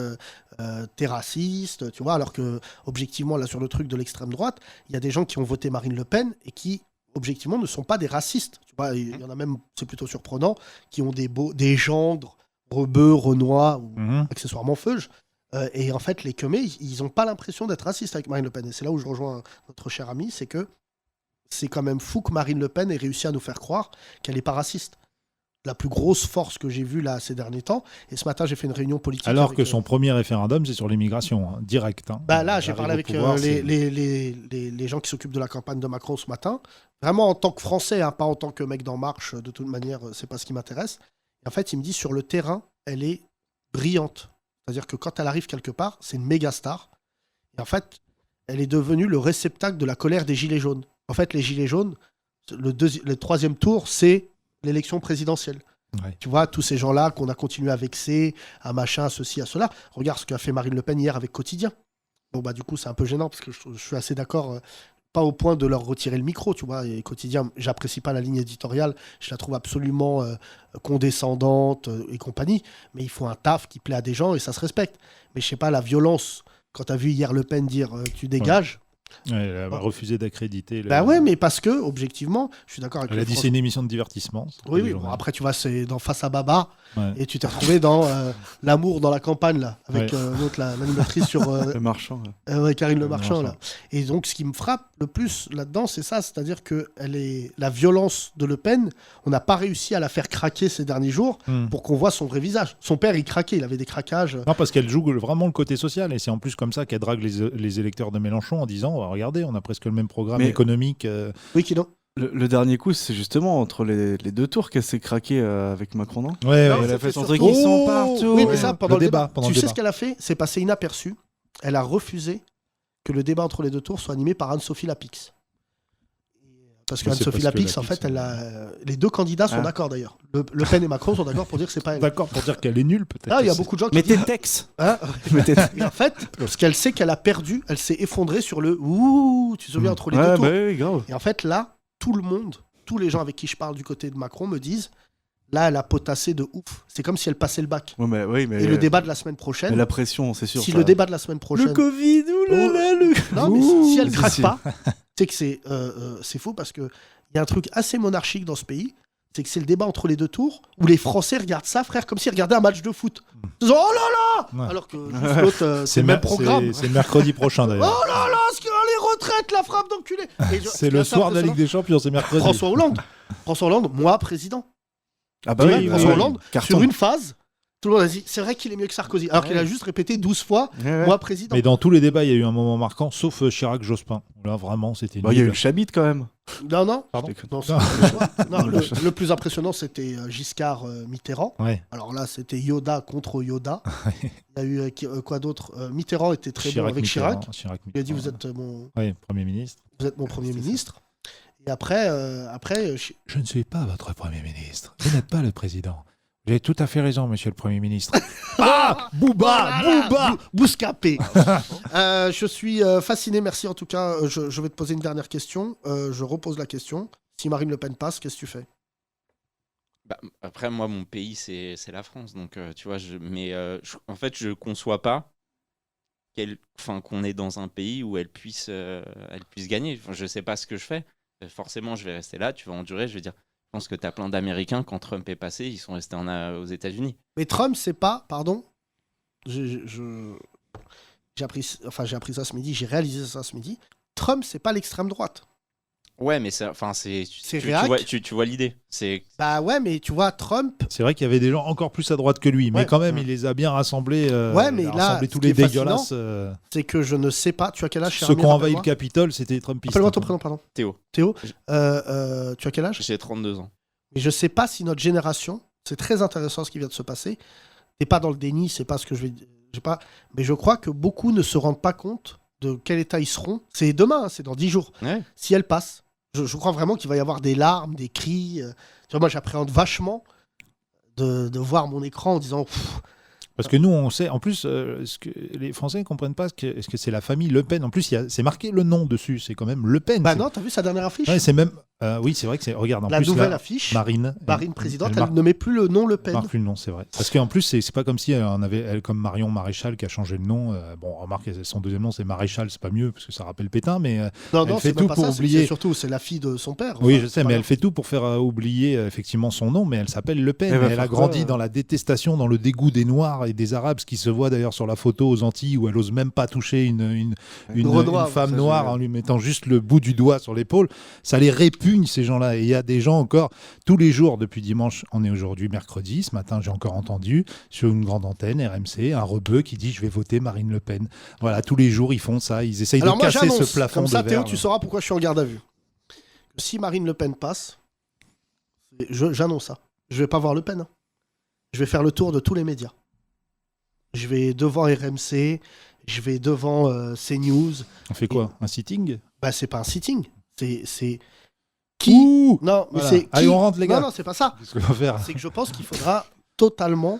t'es raciste, tu vois, alors que, objectivement, là, sur le truc de l'extrême droite, il y a des gens qui ont voté Marine Le Pen et qui, objectivement, ne sont pas des racistes. Tu vois, il y en a même, c'est plutôt surprenant, qui ont des gendres, rebeux, renois, ou accessoirement feuges. Et en fait, les Kemés, ils n'ont pas l'impression d'être racistes avec Marine Le Pen. Et c'est là où je rejoins notre cher ami, c'est que c'est quand même fou que Marine Le Pen ait réussi à nous faire croire qu'elle n'est pas raciste. La plus grosse force que j'ai vue là ces derniers temps. Et ce matin, j'ai fait une réunion politique. Alors que son premier référendum, c'est sur l'immigration, direct. Bah là, j'ai parlé avec les gens qui s'occupent de la campagne de Macron ce matin. Vraiment en tant que Français, hein, pas en tant que mec d'En Marche. De toute manière, c'est pas ce qui m'intéresse. Et en fait, il me dit sur le terrain, elle est brillante. C'est-à-dire que quand elle arrive quelque part, c'est une méga star. Et en fait, elle est devenue le réceptacle de la colère des Gilets jaunes. En fait, les Gilets jaunes, le troisième tour, c'est l'élection présidentielle. Ouais. Tu vois, tous ces gens-là qu'on a continué à vexer, à machin, à ceci, à cela. Regarde ce qu'a fait Marine Le Pen hier avec Quotidien. Bon, bah du coup, c'est un peu gênant parce que je suis assez d'accord... pas au point de leur retirer le micro, tu vois. Et Quotidien, j'apprécie pas la ligne éditoriale, je la trouve absolument condescendante et compagnie, mais il faut un taf qui plaît à des gens et ça se respecte. Mais je sais pas, la violence, quand t'as vu hier Le Pen dire tu dégages... Ouais, elle a refusé d'accréditer. Bah ouais, mais parce que, objectivement, je suis d'accord avec elle a dit c'est une émission de divertissement. Oui, bon, après tu vois, c'est dans Face à Baba, et tu t'es retrouvé dans L'amour dans la campagne, là, avec l'autre, l'animatrice sur... Le Marchand. Karine Le Marchand, là. Et donc, ce qui me frappe le plus là-dedans, c'est ça, c'est-à-dire que la violence de Le Pen, on n'a pas réussi à la faire craquer ces derniers jours pour qu'on voit son vrai visage. Son père, il craquait, il avait des craquages. Non, parce qu'elle joue vraiment le côté social, et c'est en plus comme ça qu'elle drague les électeurs de Mélenchon en disant regardez, on a presque le même programme économique. Oui, qui non. Le dernier coup, c'est justement entre les deux tours qu'elle s'est craquée avec Macron, non? Ouais, elle a fait son truc, ils sont partout. Oui, mais ça, pendant le débat. Tu sais ce qu'elle a fait? C'est passé inaperçu. Elle a refusé que le débat entre les deux tours soit animé par Anne-Sophie Lapix. Parce que Anne-Sophie Lapix, en fait, les deux candidats sont d'accord d'ailleurs. Le Pen et Macron sont d'accord pour dire que c'est pas elle. D'accord, pour dire qu'elle est nulle peut-être. Ah, il y a beaucoup de gens qui Mais disent... tes textes. Hein. Et en fait, parce qu'elle sait qu'elle a perdu, elle s'est effondrée sur le ouh, tu te souviens, entre les deux tours. Oui, grave. Et en fait, là, tout le monde, tous les gens avec qui je parle du côté de Macron me disent là, elle a potassé de ouf. C'est comme si elle passait le bac. Mais et le débat de la semaine prochaine. Mais la pression, c'est sûr. Si le débat de la semaine prochaine. Le Covid, Non, mais si elle craque pas, c'est que c'est faux parce que il y a un truc assez monarchique dans ce pays, c'est que c'est le débat entre les deux tours où les Français regardent ça, frère, comme s'ils regardaient un match de foot. Ils disent, oh là là. Alors que juste l'autre, c'est le même programme. C'est mercredi prochain d'ailleurs. Oh là là, les retraites, la frappe d'enculé. C'est le soir de la Ligue des Champions, c'est mercredi. François Hollande, moi président. Ah bah oui, François Hollande, sur une phase, tout le monde a dit c'est vrai qu'il est mieux que Sarkozy. Alors qu'il a juste répété 12 fois moi président. Mais dans tous les débats, il y a eu un moment marquant, sauf Chirac-Jospin. Là, vraiment, c'était nul. Il y a eu le Chabit quand même. Non. Pardon. Non, le plus impressionnant, c'était Giscard-Mitterrand. Ouais. Alors là, c'était Yoda contre Yoda. Il y a eu quoi d'autre? Mitterrand était très bon avec Chirac. Il a dit vous êtes mon Premier ministre. Vous êtes mon Premier ministre. Et après, je ne suis pas votre Premier ministre. Vous n'êtes pas le président. Vous avez tout à fait raison, monsieur le Premier ministre. Bouscapé. Je suis fasciné, merci en tout cas. Je vais te poser une dernière question. Je repose la question. Si Marine Le Pen passe, qu'est-ce que tu fais? Après, moi, mon pays, c'est la France. Donc, tu vois, en fait, je ne conçois pas qu'on est dans un pays où elle puisse gagner. Enfin, je ne sais pas ce que je fais. Forcément, je vais rester là, tu vas endurer. Je veux dire, je pense que tu as plein d'Américains, quand Trump est passé, ils sont restés aux États-Unis. Mais Trump, c'est pas, pardon, j'ai appris ça ce midi, j'ai réalisé ça ce midi. Trump, c'est pas l'extrême droite. Ouais, mais tu réac. vois l'idée. Bah ouais, mais tu vois, Trump. C'est vrai qu'il y avait des gens encore plus à droite que lui, mais Ouais. quand même, il les a bien rassemblés. Ouais, mais il a là, rassemblé tous ce qui les est dégueulasses. C'est que je ne sais pas. Tu as quel âge, cher Ceux ami, qui ont envahi le rappelle-moi. Capitole, c'était Trumpistes. Appelle-moi ton prénom, pardon. Théo. Théo. Tu as quel âge? J'ai 32 ans. Et je sais pas si notre génération, c'est très intéressant ce qui vient de se passer. T'es pas dans le déni, c'est pas ce que je vais dire. Mais je crois que beaucoup ne se rendent pas compte de quel état ils seront. C'est demain, c'est dans 10 jours. Ouais. Si elle passe, je crois vraiment qu'il va y avoir des larmes, des cris. Tu vois, moi, j'appréhende vachement de voir mon écran en disant. Parce que nous, on sait, en plus, ce que les Français ne comprennent pas, est-ce que c'est la famille Le Pen. En plus, c'est marqué le nom dessus, c'est quand même Le Pen. Bah non, t'as vu sa dernière affiche? Ouais, c'est même. Oui, c'est vrai que c'est. Regarde, en la plus. nouvelle là, affiche. Marine présidente, elle elle ne met plus le nom Le Pen. marque plus le nom, c'est vrai. Parce qu'en plus, c'est pas comme si elle, comme Marion Maréchal, qui a changé le nom. Bon, remarque, son deuxième nom, c'est Maréchal, c'est pas mieux, parce que ça rappelle Pétain, mais Non, elle fait c'est même tout pas pour ça. oublier. Surtout, c'est la fille de son père. Oui, Enfin, je sais, c'est mais pas elle fait tout pour faire oublier effectivement son nom, mais elle s'appelle Le Pen. Elle va Elle a faire grandi quoi, dans la détestation, dans le dégoût des Noirs et des Arabes, ce qui se voit d'ailleurs sur la photo aux Antilles, où elle ose même pas toucher une Renoir, femme ça, noire j'ai vu. en lui mettant juste le bout du doigt sur l'épaule. Ça les répugne, ces gens-là. Et il y a des gens encore, tous les jours, depuis dimanche, on est aujourd'hui mercredi, ce matin j'ai encore entendu, sur une grande antenne, RMC, un rebeu qui dit « je vais voter Marine Le Pen ». Voilà, tous les jours, ils font ça, ils essayent Alors de moi, casser j'annonce, ce plafond comme ça, de Théo, verre. tu sauras pourquoi je suis en garde à vue. Si Marine Le Pen passe, j'annonce ça. Je vais pas voir Le Pen. Hein. Je vais faire le tour de tous les médias. Je vais devant RMC, je vais devant CNews. On fait quoi? Un sitting? Bah, c'est pas un sitting. C'est Ouh Non, mais Voilà. c'est qui... Allez, on rentre, les gars. Non, c'est pas ça. Qu'est-ce qu'on va faire? C'est que je pense qu'il faudra totalement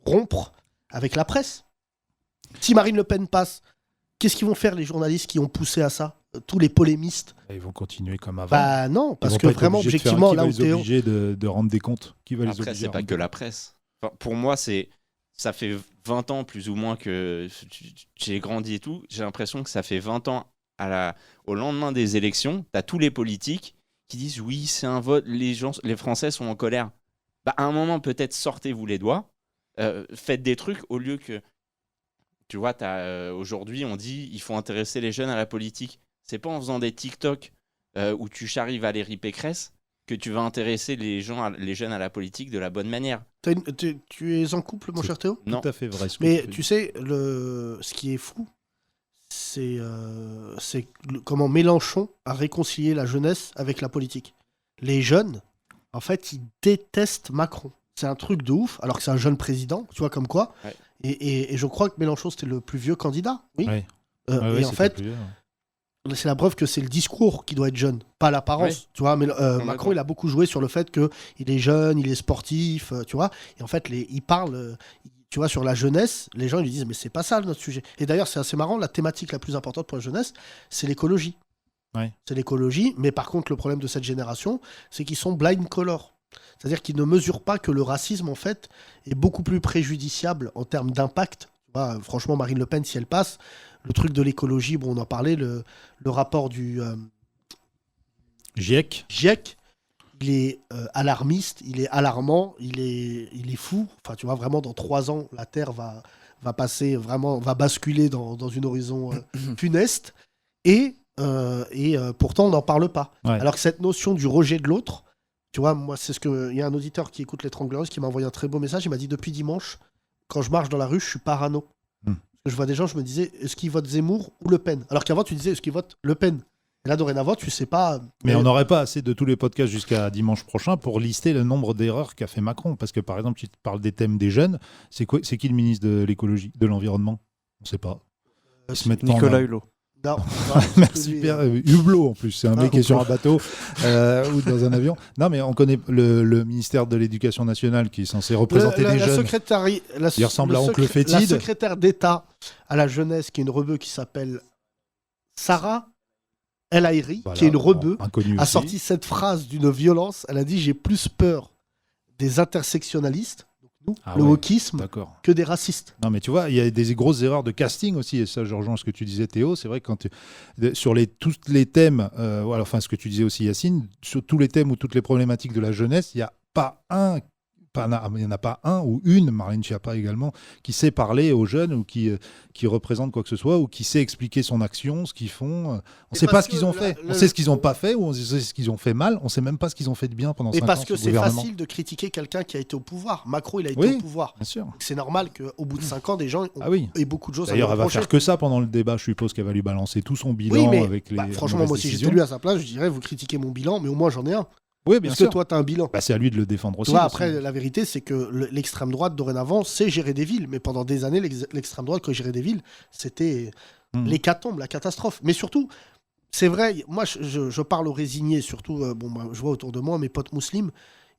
rompre avec la presse. Si Marine Le Pen passe, qu'est-ce qu'ils vont faire les journalistes qui ont poussé à ça? Tous les polémistes? Ils vont continuer comme avant. Bah non, Ils parce vont que pas être vraiment, obligés de faire- objectivement, qui là va où les Théo... obliger de rendre des comptes. Qui va les Après, obliger c'est à pas rendre que des la presse. Enfin, pour moi, ça fait 20 ans plus ou moins que j'ai grandi et tout. J'ai l'impression que ça fait 20 ans au lendemain des élections, t'as tous les politiques qui disent oui, c'est un vote, les Français sont en colère. Bah, à un moment, peut-être sortez-vous les doigts, faites des trucs au lieu que. Tu vois, aujourd'hui, on dit il faut intéresser les jeunes à la politique. C'est pas en faisant des TikTok où tu charries Valérie Pécresse que tu vas intéresser les jeunes à la politique de la bonne manière. Tu es en couple, mon cher Théo? Non. Tout à fait vrai. Mais tu sais, ce qui est fou, c'est comment Mélenchon a réconcilié la jeunesse avec la politique. Les jeunes, en fait, ils détestent Macron. C'est un truc de ouf, alors que c'est un jeune président, tu vois, comme quoi. Ouais. Et je crois que Mélenchon, c'était le plus vieux candidat. Oui. Ouais. Et en fait, c'est la preuve que c'est le discours qui doit être jeune, pas l'apparence. Ouais. Tu vois, mais Complètement. Macron, il a beaucoup joué sur le fait qu'il est jeune, il est sportif, tu vois. Et en fait, il parle, tu vois, sur la jeunesse, les gens ils lui disent, mais c'est pas ça notre sujet. Et d'ailleurs, c'est assez marrant, la thématique la plus importante pour la jeunesse, c'est l'écologie. Ouais. C'est l'écologie, mais par contre, le problème de cette génération, c'est qu'ils sont blind color. C'est-à-dire qu'ils ne mesurent pas que le racisme, en fait, est beaucoup plus préjudiciable en termes d'impact. Tu vois, franchement, Marine Le Pen, si elle passe, le truc de l'écologie, bon, on en parlait, le rapport du GIEC. il est alarmiste, il est alarmant, il est fou. Enfin, tu vois, vraiment, dans 3 ans, la Terre va passer, vraiment, va basculer dans une horizon funeste. Et pourtant, on n'en parle pas. Ouais. Alors que cette notion du rejet de l'autre, tu vois, moi, c'est ce que. Il y a un auditeur qui écoute Les Trangleuses qui m'a envoyé un très beau message. Il m'a dit depuis dimanche, quand je marche dans la rue, je suis parano. Parce que je vois des gens, je me disais, est-ce qu'ils votent Zemmour ou Le Pen? Alors qu'avant, tu disais, est-ce qu'ils votent Le Pen? Et là, dorénavant, tu sais pas. Mais on n'aurait pas assez de tous les podcasts jusqu'à dimanche prochain pour lister le nombre d'erreurs qu'a fait Macron. Parce que, par exemple, tu parles des thèmes des jeunes. C'est qui le ministre de l'écologie, de l'environnement? On ne sait pas. Ils se mettent pas en Nicolas main. Hulot. Non. Merci Pierre. Hublot en plus, c'est un mec qui est sur un bateau ou dans un avion. Non, mais on connaît le ministère de l'Éducation nationale qui est censé représenter les jeunes. Il ressemble à Oncle Fétide. La secrétaire d'État à la jeunesse, qui est une rebeu qui s'appelle Sarah El Haïry, Voilà, qui est une rebeu, inconnue a aussi. sorti cette phrase d'une violence. Elle a dit: j'ai plus peur des intersectionnalistes, donc nous, le ouais, wokisme, d'accord. que des racistes. Non, mais tu vois, il y a des grosses erreurs de casting aussi, et ça, je rejoins ce que tu disais, Théo. C'est vrai que sur tous les thèmes, enfin, ce que tu disais aussi, Yacine, sur tous les thèmes ou toutes les problématiques de la jeunesse, il n'y a pas un il n'y en a pas un ou une, Marlène Schiappa également, qui sait parler aux jeunes ou qui représente quoi que ce soit ou qui sait expliquer son action, ce qu'ils font. On ne sait pas ce qu'ils ont fait. On sait ce qu'ils n'ont pas fait ou on sait ce qu'ils ont fait mal. On ne sait même pas ce qu'ils ont fait de bien pendant 5 ans. Et parce que sous c'est gouvernement. facile de critiquer quelqu'un qui a été au pouvoir. Macron, il a été au pouvoir. Bien sûr. C'est normal qu'au bout de 5 ans, des gens aient beaucoup de choses à lui D'ailleurs, elle va reprocher. faire que ça pendant le débat. Je suppose qu'elle va lui balancer tout son bilan Oui, mais avec les. franchement, moi, si j'étais lui à sa place, je dirais vous critiquez mon bilan, mais au moins j'en ai un. Oui, bien Parce sûr. que toi, tu as un bilan. C'est à lui de le défendre aussi. Tu vois, après, la vérité, c'est que l'extrême droite, dorénavant, sait gérer des villes. Mais pendant des années, l'extrême droite, quand il gérait des villes, c'était l'hécatombe, la catastrophe. Mais surtout, c'est vrai, moi, je parle aux résignés, surtout, je vois autour de moi mes potes musulmans,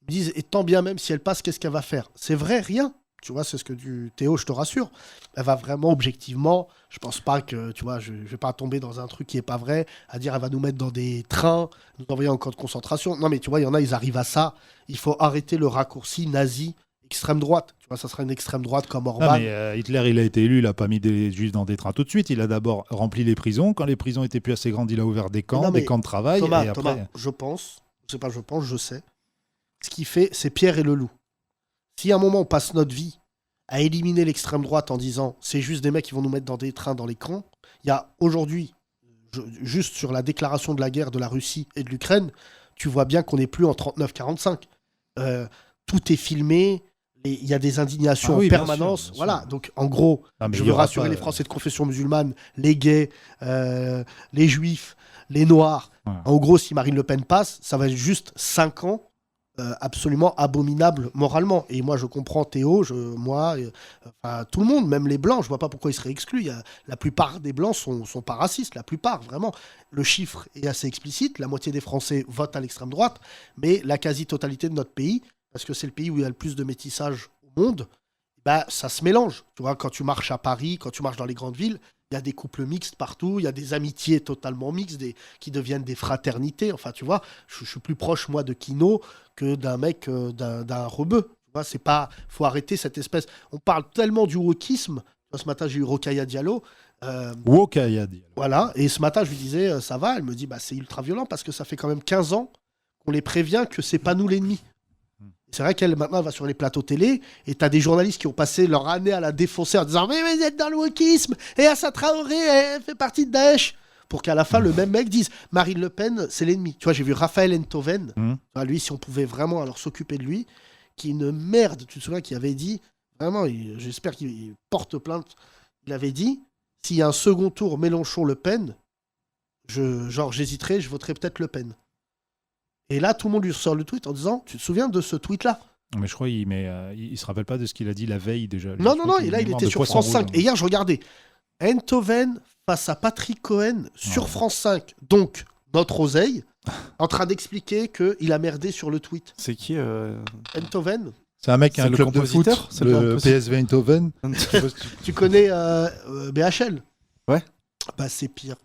ils me disent, et tant bien même si elle passe, qu'est-ce qu'elle va faire ? C'est vrai, rien. Tu vois, c'est ce que tu Théo, je te rassure. Elle va vraiment objectivement, je pense pas que, tu vois, je vais pas tomber dans un truc qui est pas vrai, à dire elle va nous mettre dans des trains, nous envoyer en camp de concentration. Non mais tu vois, il y en a, ils arrivent à ça. Il faut arrêter le raccourci nazi, extrême droite. Tu vois, ça serait une extrême droite comme Orban. Ah, mais Hitler, il a été élu, il a pas mis des juifs dans des trains tout de suite. Il a d'abord rempli les prisons. Quand les prisons étaient plus assez grandes, il a ouvert des camps, des camps de travail. Thomas, et après... je sais. Ce qu'il fait, c'est Pierre et le loup. Si à un moment on passe notre vie à éliminer l'extrême droite en disant c'est juste des mecs qui vont nous mettre dans des trains dans les camps, il y a aujourd'hui, juste sur la déclaration de la guerre de la Russie et de l'Ukraine, tu vois bien qu'on n'est plus en 39-45. Tout est filmé, il y a des indignations en permanence. Voilà, donc en gros, je veux rassurer les Français de confession musulmane, les gays, les juifs, les noirs. Voilà. En gros, si Marine Le Pen passe, ça va être juste 5 ans absolument abominable moralement. Et moi, je comprends Théo, tout le monde, même les Blancs, je vois pas pourquoi ils seraient exclus. La plupart des Blancs sont pas racistes, la plupart, vraiment. Le chiffre est assez explicite, la moitié des Français votent à l'extrême droite, mais la quasi-totalité de notre pays, parce que c'est le pays où il y a le plus de métissage au monde, ça se mélange. Tu vois, quand tu marches à Paris, quand tu marches dans les grandes villes, il y a des couples mixtes partout, il y a des amitiés totalement mixtes qui deviennent des fraternités. Enfin, tu vois, je suis plus proche, moi, de Kino que d'un mec, d'un rebeu. Tu vois, c'est pas... faut arrêter cette espèce... On parle tellement du wokisme. Ce matin, j'ai eu Rokhaya Diallo. Rokhaya Diallo. Voilà, et ce matin, je lui disais, ça va ? Elle me dit, c'est ultra violent parce que ça fait quand même 15 ans qu'on les prévient que c'est pas nous l'ennemi. C'est vrai qu'elle, maintenant, elle va sur les plateaux télé et t'as des journalistes qui ont passé leur année à la défoncer en disant « Mais vous êtes dans le wokisme et Assa Traoré, elle fait partie de Daesh !» Pour qu'à la fin, le même mec dise « Marine Le Pen, c'est l'ennemi. » Tu vois, j'ai vu Raphaël Enthoven, lui, si on pouvait vraiment alors s'occuper de lui, qui est une merde, tu te souviens, qui avait dit, vraiment, j'espère qu'il porte plainte, il avait dit « S'il y a un second tour Mélenchon-Le Pen, j'hésiterai, je voterai peut-être Le Pen. » Et là, tout le monde lui sort le tweet en disant « Tu te souviens de ce tweet-là » Mais je crois qu'il se rappelle pas de ce qu'il a dit la veille déjà. Non, et là, il était sur France 5. Et hier, je regardais Enthoven face à Patrick Cohen sur France 5. Donc, notre oseille, en train d'expliquer qu'il a merdé sur le tweet. C'est qui Enthoven. C'est un mec qui a un club de foot, le PSV Eindhoven. Tu connais BHL ? Ouais. C'est pire.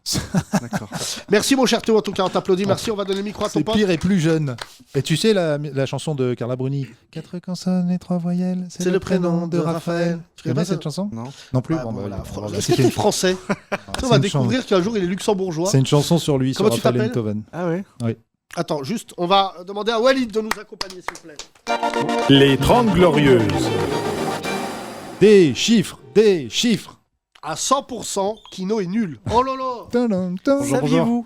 D'accord. Merci mon cher Théo, en tout cas on t'applaudit. Merci, on va donner le micro à ton pote. C'est pire et plus jeune. Et tu sais la chanson de Carla Bruni, 4 consonnes et 3 voyelles, c'est le prénom de Raphaël. Tu connais cette chanson ? Non plus. Est-ce que t'es français ? On va découvrir qu'un jour il est luxembourgeois. C'est une chanson sur lui, Comment sur Raphaël Enthoven. Ah ouais ? Oui. Attends, juste, on va demander à Walid de nous accompagner s'il vous plaît. Les 30 Glorieuses. Des chiffres. À 100%, Kino est nul. Oh là là. Saviez-vous ?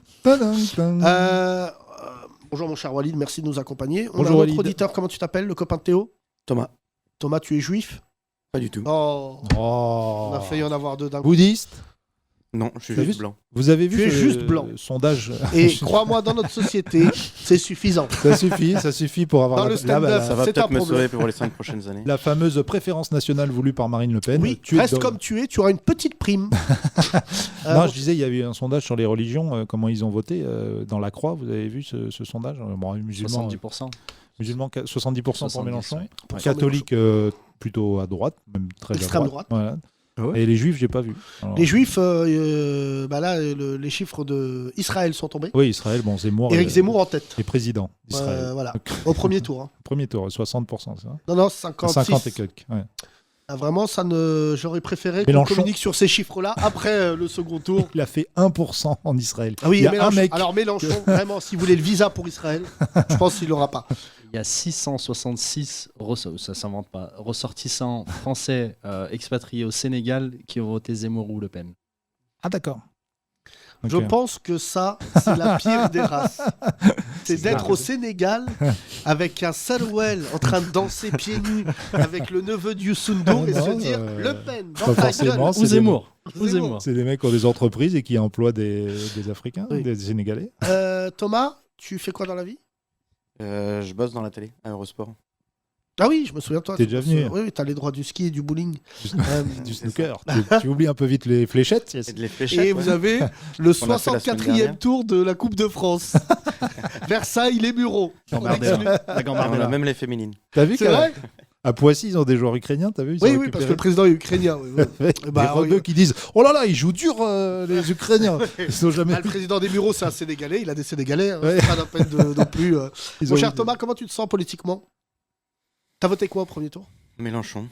Bonjour mon cher Walid, merci de nous accompagner. On Bonjour a un Walid. autre auditeur, comment tu t'appelles, le copain de Théo ? Thomas. Thomas, tu es juif ? Pas du tout. Oh. On a failli en avoir deux d'un coup. Bouddhiste ? Non, je suis juste blanc. Vous avez vu Tu es juste blanc. Sondage. Et crois-moi, dans notre société, c'est suffisant. Ça suffit pour avoir Dans le stand-up, Ça va c'est peut-être un me problème. sauver pour les 5 prochaines années. La fameuse préférence nationale voulue par Marine Le Pen. Oui, reste comme tu es, tu auras une petite prime. Non, je disais, il y a eu un sondage sur les religions, comment ils ont voté dans la Croix. Vous avez vu ce sondage ? Musulmans, 70%. Musulmans, 70% pour Mélenchon. Ouais. Catholiques, plutôt à droite, même très Extrême à droite. droite. Voilà. Ouais. Et les juifs, j'ai pas vu. Alors, Les juifs, là, les chiffres d'Israël sont tombés. Oui, Israël, Zemmour. Éric Zemmour en tête. est président d'Israël. Voilà, au premier tour. Hein. Premier tour, 60%, c'est ça ? Non, 56. 50 et quelques. Ouais. Ah, vraiment, j'aurais préféré qu'on Mélenchon. communique sur ces chiffres-là après le second tour. Il a fait 1% en Israël. Ah oui, il y a Mélenchon. un mec. Alors Mélenchon, vraiment, s'il voulait le visa pour Israël, je pense qu'il l'aura pas. Il y a 666 ça s'invente pas, ressortissants français expatriés au Sénégal qui ont voté Zemmour ou Le Pen. Ah d'accord. Je pense que ça, c'est la pire des races. C'est d'être au Sénégal avec un Sarouel en train de danser pieds nus avec le neveu de Youssou N'Dour et se dire Le Pen, dans ta gueule. Ou Zemmour. C'est des mecs qui ont des entreprises et qui emploient des Africains, Oui. des Sénégalais. Thomas, tu fais quoi dans la vie? Je bosse dans la télé, à Eurosport. Ah oui, je me souviens de toi. T'es déjà venu. Oui, t'as les droits du ski et du bowling. Du snooker. Tu oublies un peu vite les fléchettes. Et de les fléchettes. Et ouais. vous avez le On a fait la semaine 64e dernière. tour de la Coupe de France. Versailles, les Mureaux. Gambardella. La Et on a Gambardella. même les féminines. T'as vu C'est vrai? à Poissy, ils ont des joueurs ukrainiens, t'as vu? Ils Oui, ont oui, parce récupéré- que le président est ukrainien. Oui, oui. Avec Bah, des rebeux oui. qui disent oh là là, ils jouent dur les Ukrainiens. Ils ont jamais. Ah, le président des Mureaux, c'est un Sénégalais. Il a des Sénégalais. Hein. Ouais. C'est pas la peine non plus. Ils Mon ont cher eu- Thomas, comment tu te sens politiquement? T'as voté quoi au premier tour? Mélenchon.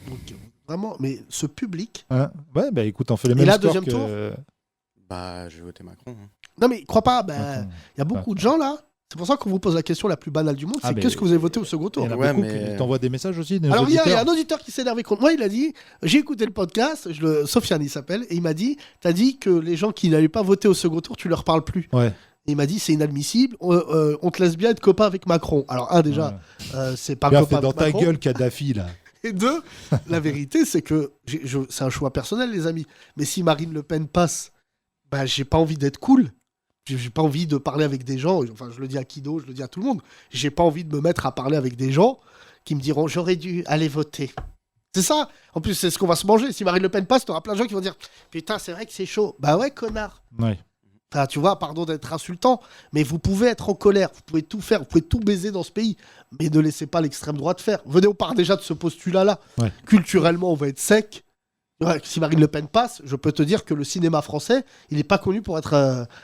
Vraiment, mais ce public. Hein ouais, bah écoute, on fait les Et mêmes là, scores deuxième que... tour Bah, je vais voter Macron. hein. Non, mais crois pas. Il Attends. y a beaucoup de gens là. C'est pour ça qu'on vous pose la question la plus banale du monde. Ah, C'est mais- qu'est-ce que vous avez voté au second tour? Il y en a Ouais, beaucoup mais- qui t'envoient des messages aussi. Des Alors, il y a auditeurs. un auditeur qui s'est énervé contre moi. Il a dit j'ai écouté le podcast, Sofiane il s'appelle, et il m'a dit t'as dit que les gens qui n'avaient pas voté au second tour, tu leur parles plus. Ouais. Et il m'a dit c'est inadmissible, on te laisse bien être copain avec Macron. Alors, déjà, c'est pas Bien copain fait dans avec ta Macron. gueule, Kadhafi, là. Et deux, la vérité, c'est que c'est un choix personnel, les amis. Mais si Marine Le Pen passe, bah, j'ai pas envie d'être cool. J'ai pas envie de parler avec des gens. Enfin, je le dis à Kido, je le dis à tout le monde. J'ai pas envie de me mettre à parler avec des gens qui me diront j'aurais dû aller voter. C'est ça. En plus, c'est ce qu'on va se manger. Si Marine Le Pen passe, t'auras plein de gens qui vont dire putain, c'est vrai que c'est chaud. Bah ouais, connard. Ouais. Enfin, tu vois, pardon d'être insultant, mais vous pouvez être en colère, vous pouvez tout faire, vous pouvez tout baiser dans ce pays, mais ne laissez pas l'extrême droite faire. Venez, on part déjà de ce postulat-là. Ouais. Culturellement, on va être sec. Ouais, si Marine Le Pen passe, je peux te dire que le cinéma français, il n'est pas connu pour être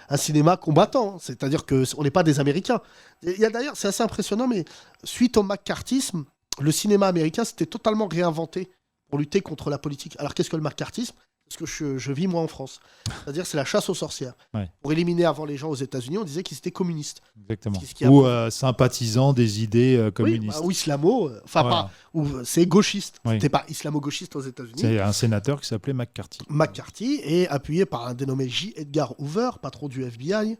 un cinéma combattant. C'est-à-dire qu'on n'est pas des Américains. Il y a d'ailleurs, c'est assez impressionnant, mais suite au McCarthyisme, le cinéma américain s'était totalement réinventé pour lutter contre la politique. Alors qu'est-ce que le McCarthyisme? Parce que je vis moi en France. C'est-à-dire c'est la chasse aux sorcières. Ouais. Pour éliminer avant les gens aux États-Unis, on disait qu'ils étaient communistes. Exactement. Ce qui a- Ou sympathisants des idées communistes. Oui, ou islamo, enfin Voilà. pas, ou c'est gauchiste. Oui. C'était pas islamo-gauchiste aux États-Unis. C'est un sénateur qui s'appelait McCarthy. McCarthy est appuyé par un dénommé J. Edgar Hoover, patron du FBI.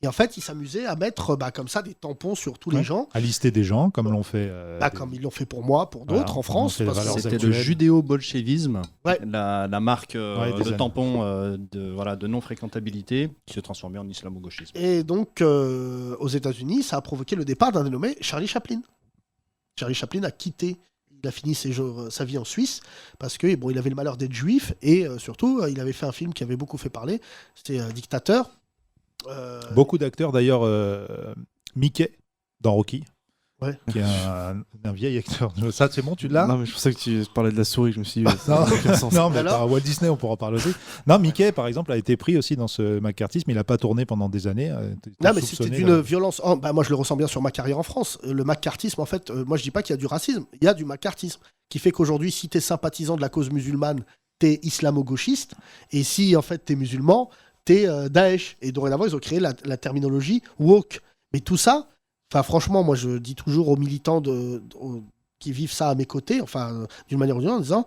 Et en fait, il s'amusait à mettre comme ça des tampons sur tous les Ouais. gens, À lister des gens, comme l'ont fait. comme ils l'ont fait pour moi, pour Voilà, d'autres en on France. fait les parce que valeurs C'était actuelles. le judéo-bolchevisme, Ouais. la marque Ouais, des de années. tampon de non-fréquentabilité qui s'est transformée en islamo-gauchisme. Et donc, aux États-Unis, ça a provoqué le départ d'un dénommé Charlie Chaplin. Charlie Chaplin a quitté, il a fini sa vie en Suisse parce que bon, il avait le malheur d'être juif et surtout, il avait fait un film qui avait beaucoup fait parler. C'était Dictateur. Beaucoup d'acteurs, d'ailleurs, Mickey, dans Rocky, Ouais. qui est un vieil acteur. Ça, c'est bon, tu l'as? Non, mais je pensais que tu parlais de la souris, je me suis dit, Non. ça n'a aucun sens. Non, mais Alors par Walt Disney, on pourra en parler aussi. Non, Mickey, par exemple, a été pris aussi dans ce McCarthyisme. Il n'a pas tourné pendant des années. Non, mais c'était d'une violence. Oh, bah, moi, je le ressens bien sur ma carrière en France. Le McCarthyisme, en fait, moi, je dis pas qu'il y a du racisme. Il y a du McCarthyisme qui fait qu'aujourd'hui, si tu es sympathisant de la cause musulmane, tu es islamo-gauchiste. Et si, en fait, tu es musulman, tu es Daesh. Et dorénavant, ils ont créé la terminologie woke. Mais tout ça, franchement, moi, je dis toujours aux militants qui vivent ça à mes côtés, d'une manière ou d'une autre, en disant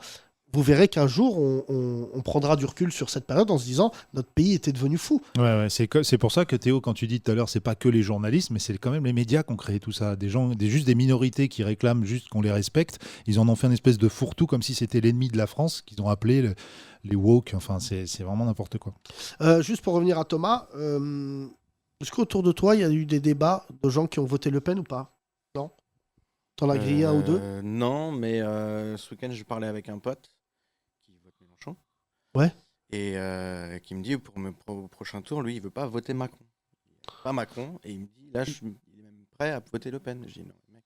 vous verrez qu'un jour, on prendra du recul sur cette période en se disant notre pays était devenu fou. Ouais, c'est pour ça que Théo, quand tu dis tout à l'heure, c'est pas que les journalistes, mais c'est quand même les médias qui ont créé tout ça. Juste des minorités qui réclament juste qu'on les respecte. Ils en ont fait une espèce de fourre-tout comme si c'était l'ennemi de la France, qu'ils ont appelé les woke. Enfin, c'est vraiment n'importe quoi. Juste pour revenir à Thomas, est-ce qu'autour de toi, il y a eu des débats de gens qui ont voté Le Pen ou pas? Non? T'en as grillé un ou deux? Non, mais ce week-end, je parlais avec un pote qui vote Mélenchon. Ouais. Et qui me dit, au prochain tour, lui, il veut pas voter Macron. Pas Macron. Et il me dit, là, il est même prêt à voter Le Pen. Je dis, non, mec.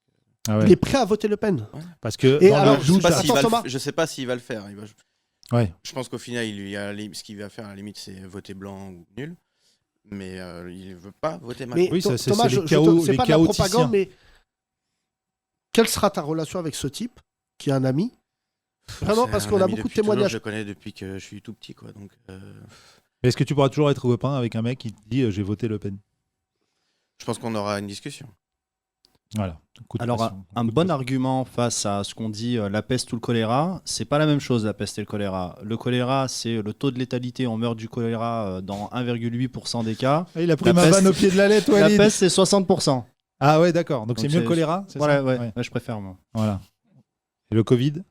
Ah ouais. Il est prêt à voter Le Pen? Ouais. Parce que Et dans alors, leur Je sais douche, pas s'il va Thomas. je sais pas s'il va le faire. Ouais. Je pense qu'au final, ce qu'il va faire, à la limite, c'est voter blanc ou nul. Mais il ne veut pas voter Macron. Mais Oui, ça, c'est Thomas, les chaos- c'est les pas de la chaoticiens. propagande, mais quelle sera ta relation avec ce type qui est un ami? Vraiment, C'est parce un qu'on a ami beaucoup de depuis toujours, témoignages. Je le connais depuis que je suis tout petit, quoi. Donc, Est-ce que tu pourras toujours être copain avec un mec qui te dit j'ai voté Le Pen? je pense qu'on aura une discussion. Voilà. Alors, un bon argument face à ce qu'on dit, la peste ou le choléra, c'est pas la même chose, la peste et le choléra. Le choléra, c'est le taux de létalité, on meurt du choléra dans 1,8% des cas. Ah, il a pris La ma peste- vanne au pied de la lettre, La Walid. peste, c'est 60%. Ah ouais, d'accord. Donc c'est Donc mieux c'est- le choléra, c'est Voilà, ça ouais, je préfère, moi. Voilà. Et le Covid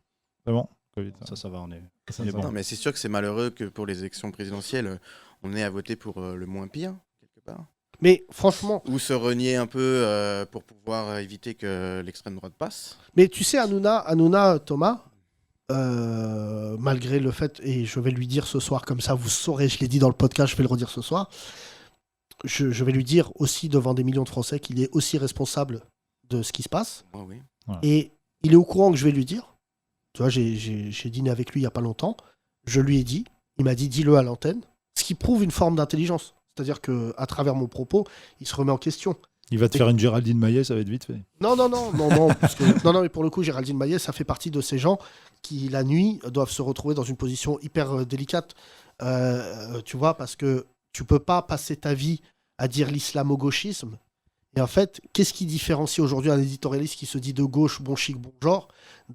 c'est bon Covid, Ça va, on est... ça, on est ça bon. va. Non, mais c'est sûr que c'est malheureux que pour les élections présidentielles, on ait à voter pour le moins pire, quelque part. Mais franchement, Ou se renier un peu pour pouvoir éviter que l'extrême droite passe. mais tu sais, Hanouna, Thomas, malgré le fait, et je vais lui dire ce soir, comme ça vous saurez, je l'ai dit dans le podcast, je vais le redire ce soir, je vais lui dire aussi devant des millions de Français qu'il est aussi responsable de ce qui se passe. Moi, oui. Et il est au courant que je vais lui dire. Tu vois, j'ai dîné avec lui il n'y a pas longtemps. Je lui ai dit, il m'a dit dis-le à l'antenne, ce qui prouve une forme d'intelligence. C'est-à-dire qu'à travers mon propos, il se remet en question. Il va te faire une Géraldine Maillet, ça va être vite fait. Non, mais pour le coup, Géraldine Maillet, ça fait partie de ces gens qui, la nuit, doivent se retrouver dans une position hyper délicate. Tu vois, parce que tu peux pas passer ta vie à dire l'islamo-gauchisme. Et en fait, qu'est-ce qui différencie aujourd'hui un éditorialiste qui se dit de gauche, bon chic, bon genre,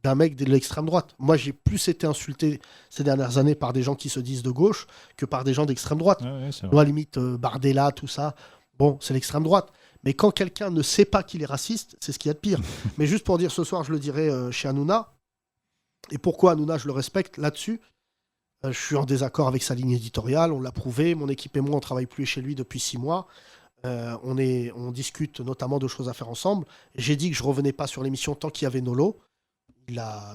d'un mec de l'extrême droite? Moi, j'ai plus été insulté ces dernières années par des gens qui se disent de gauche que par des gens d'extrême droite. Ouais, c'est vrai. Moi, limite, Bardella, tout ça, bon, c'est l'extrême droite. Mais quand quelqu'un ne sait pas qu'il est raciste, c'est ce qu'il y a de pire. Mais juste pour dire, ce soir, je le dirai chez Hanouna. Et pourquoi Hanouna, je le respecte là-dessus. Je suis en désaccord avec sa ligne éditoriale, on l'a prouvé. Mon équipe et moi, on travaille plus chez lui depuis 6 mois. On discute notamment de choses à faire ensemble. J'ai dit que je revenais pas sur l'émission tant qu'il y avait Nolo.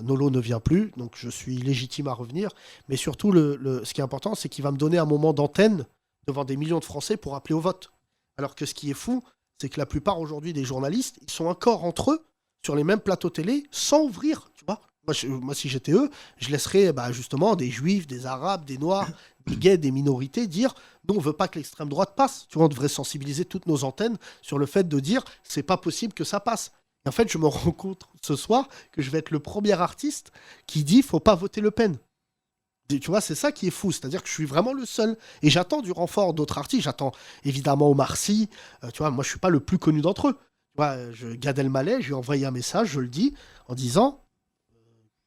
Nolo ne vient plus, donc je suis légitime à revenir. Mais surtout, ce qui est important, c'est qu'il va me donner un moment d'antenne devant des millions de Français pour appeler au vote. Alors que ce qui est fou, c'est que la plupart aujourd'hui des journalistes, ils sont encore entre eux sur les mêmes plateaux télé sans ouvrir, tu vois. Moi, si j'étais eux, je laisserais justement des juifs, des arabes, des noirs, des gays, des minorités dire non, on veut pas que l'extrême droite passe. Tu vois, on devrait sensibiliser toutes nos antennes sur le fait de dire c'est pas possible que ça passe. Et en fait, je me rends compte ce soir que je vais être le premier artiste qui dit faut pas voter Le Pen. Et tu vois, c'est ça qui est fou, c'est-à-dire que je suis vraiment le seul. Et j'attends du renfort d'autres artistes. J'attends évidemment Omar Sy. Tu vois, moi, je suis pas le plus connu d'entre eux. Tu vois, Gad Elmaleh, je lui ai envoyé un message, je le dis, en disant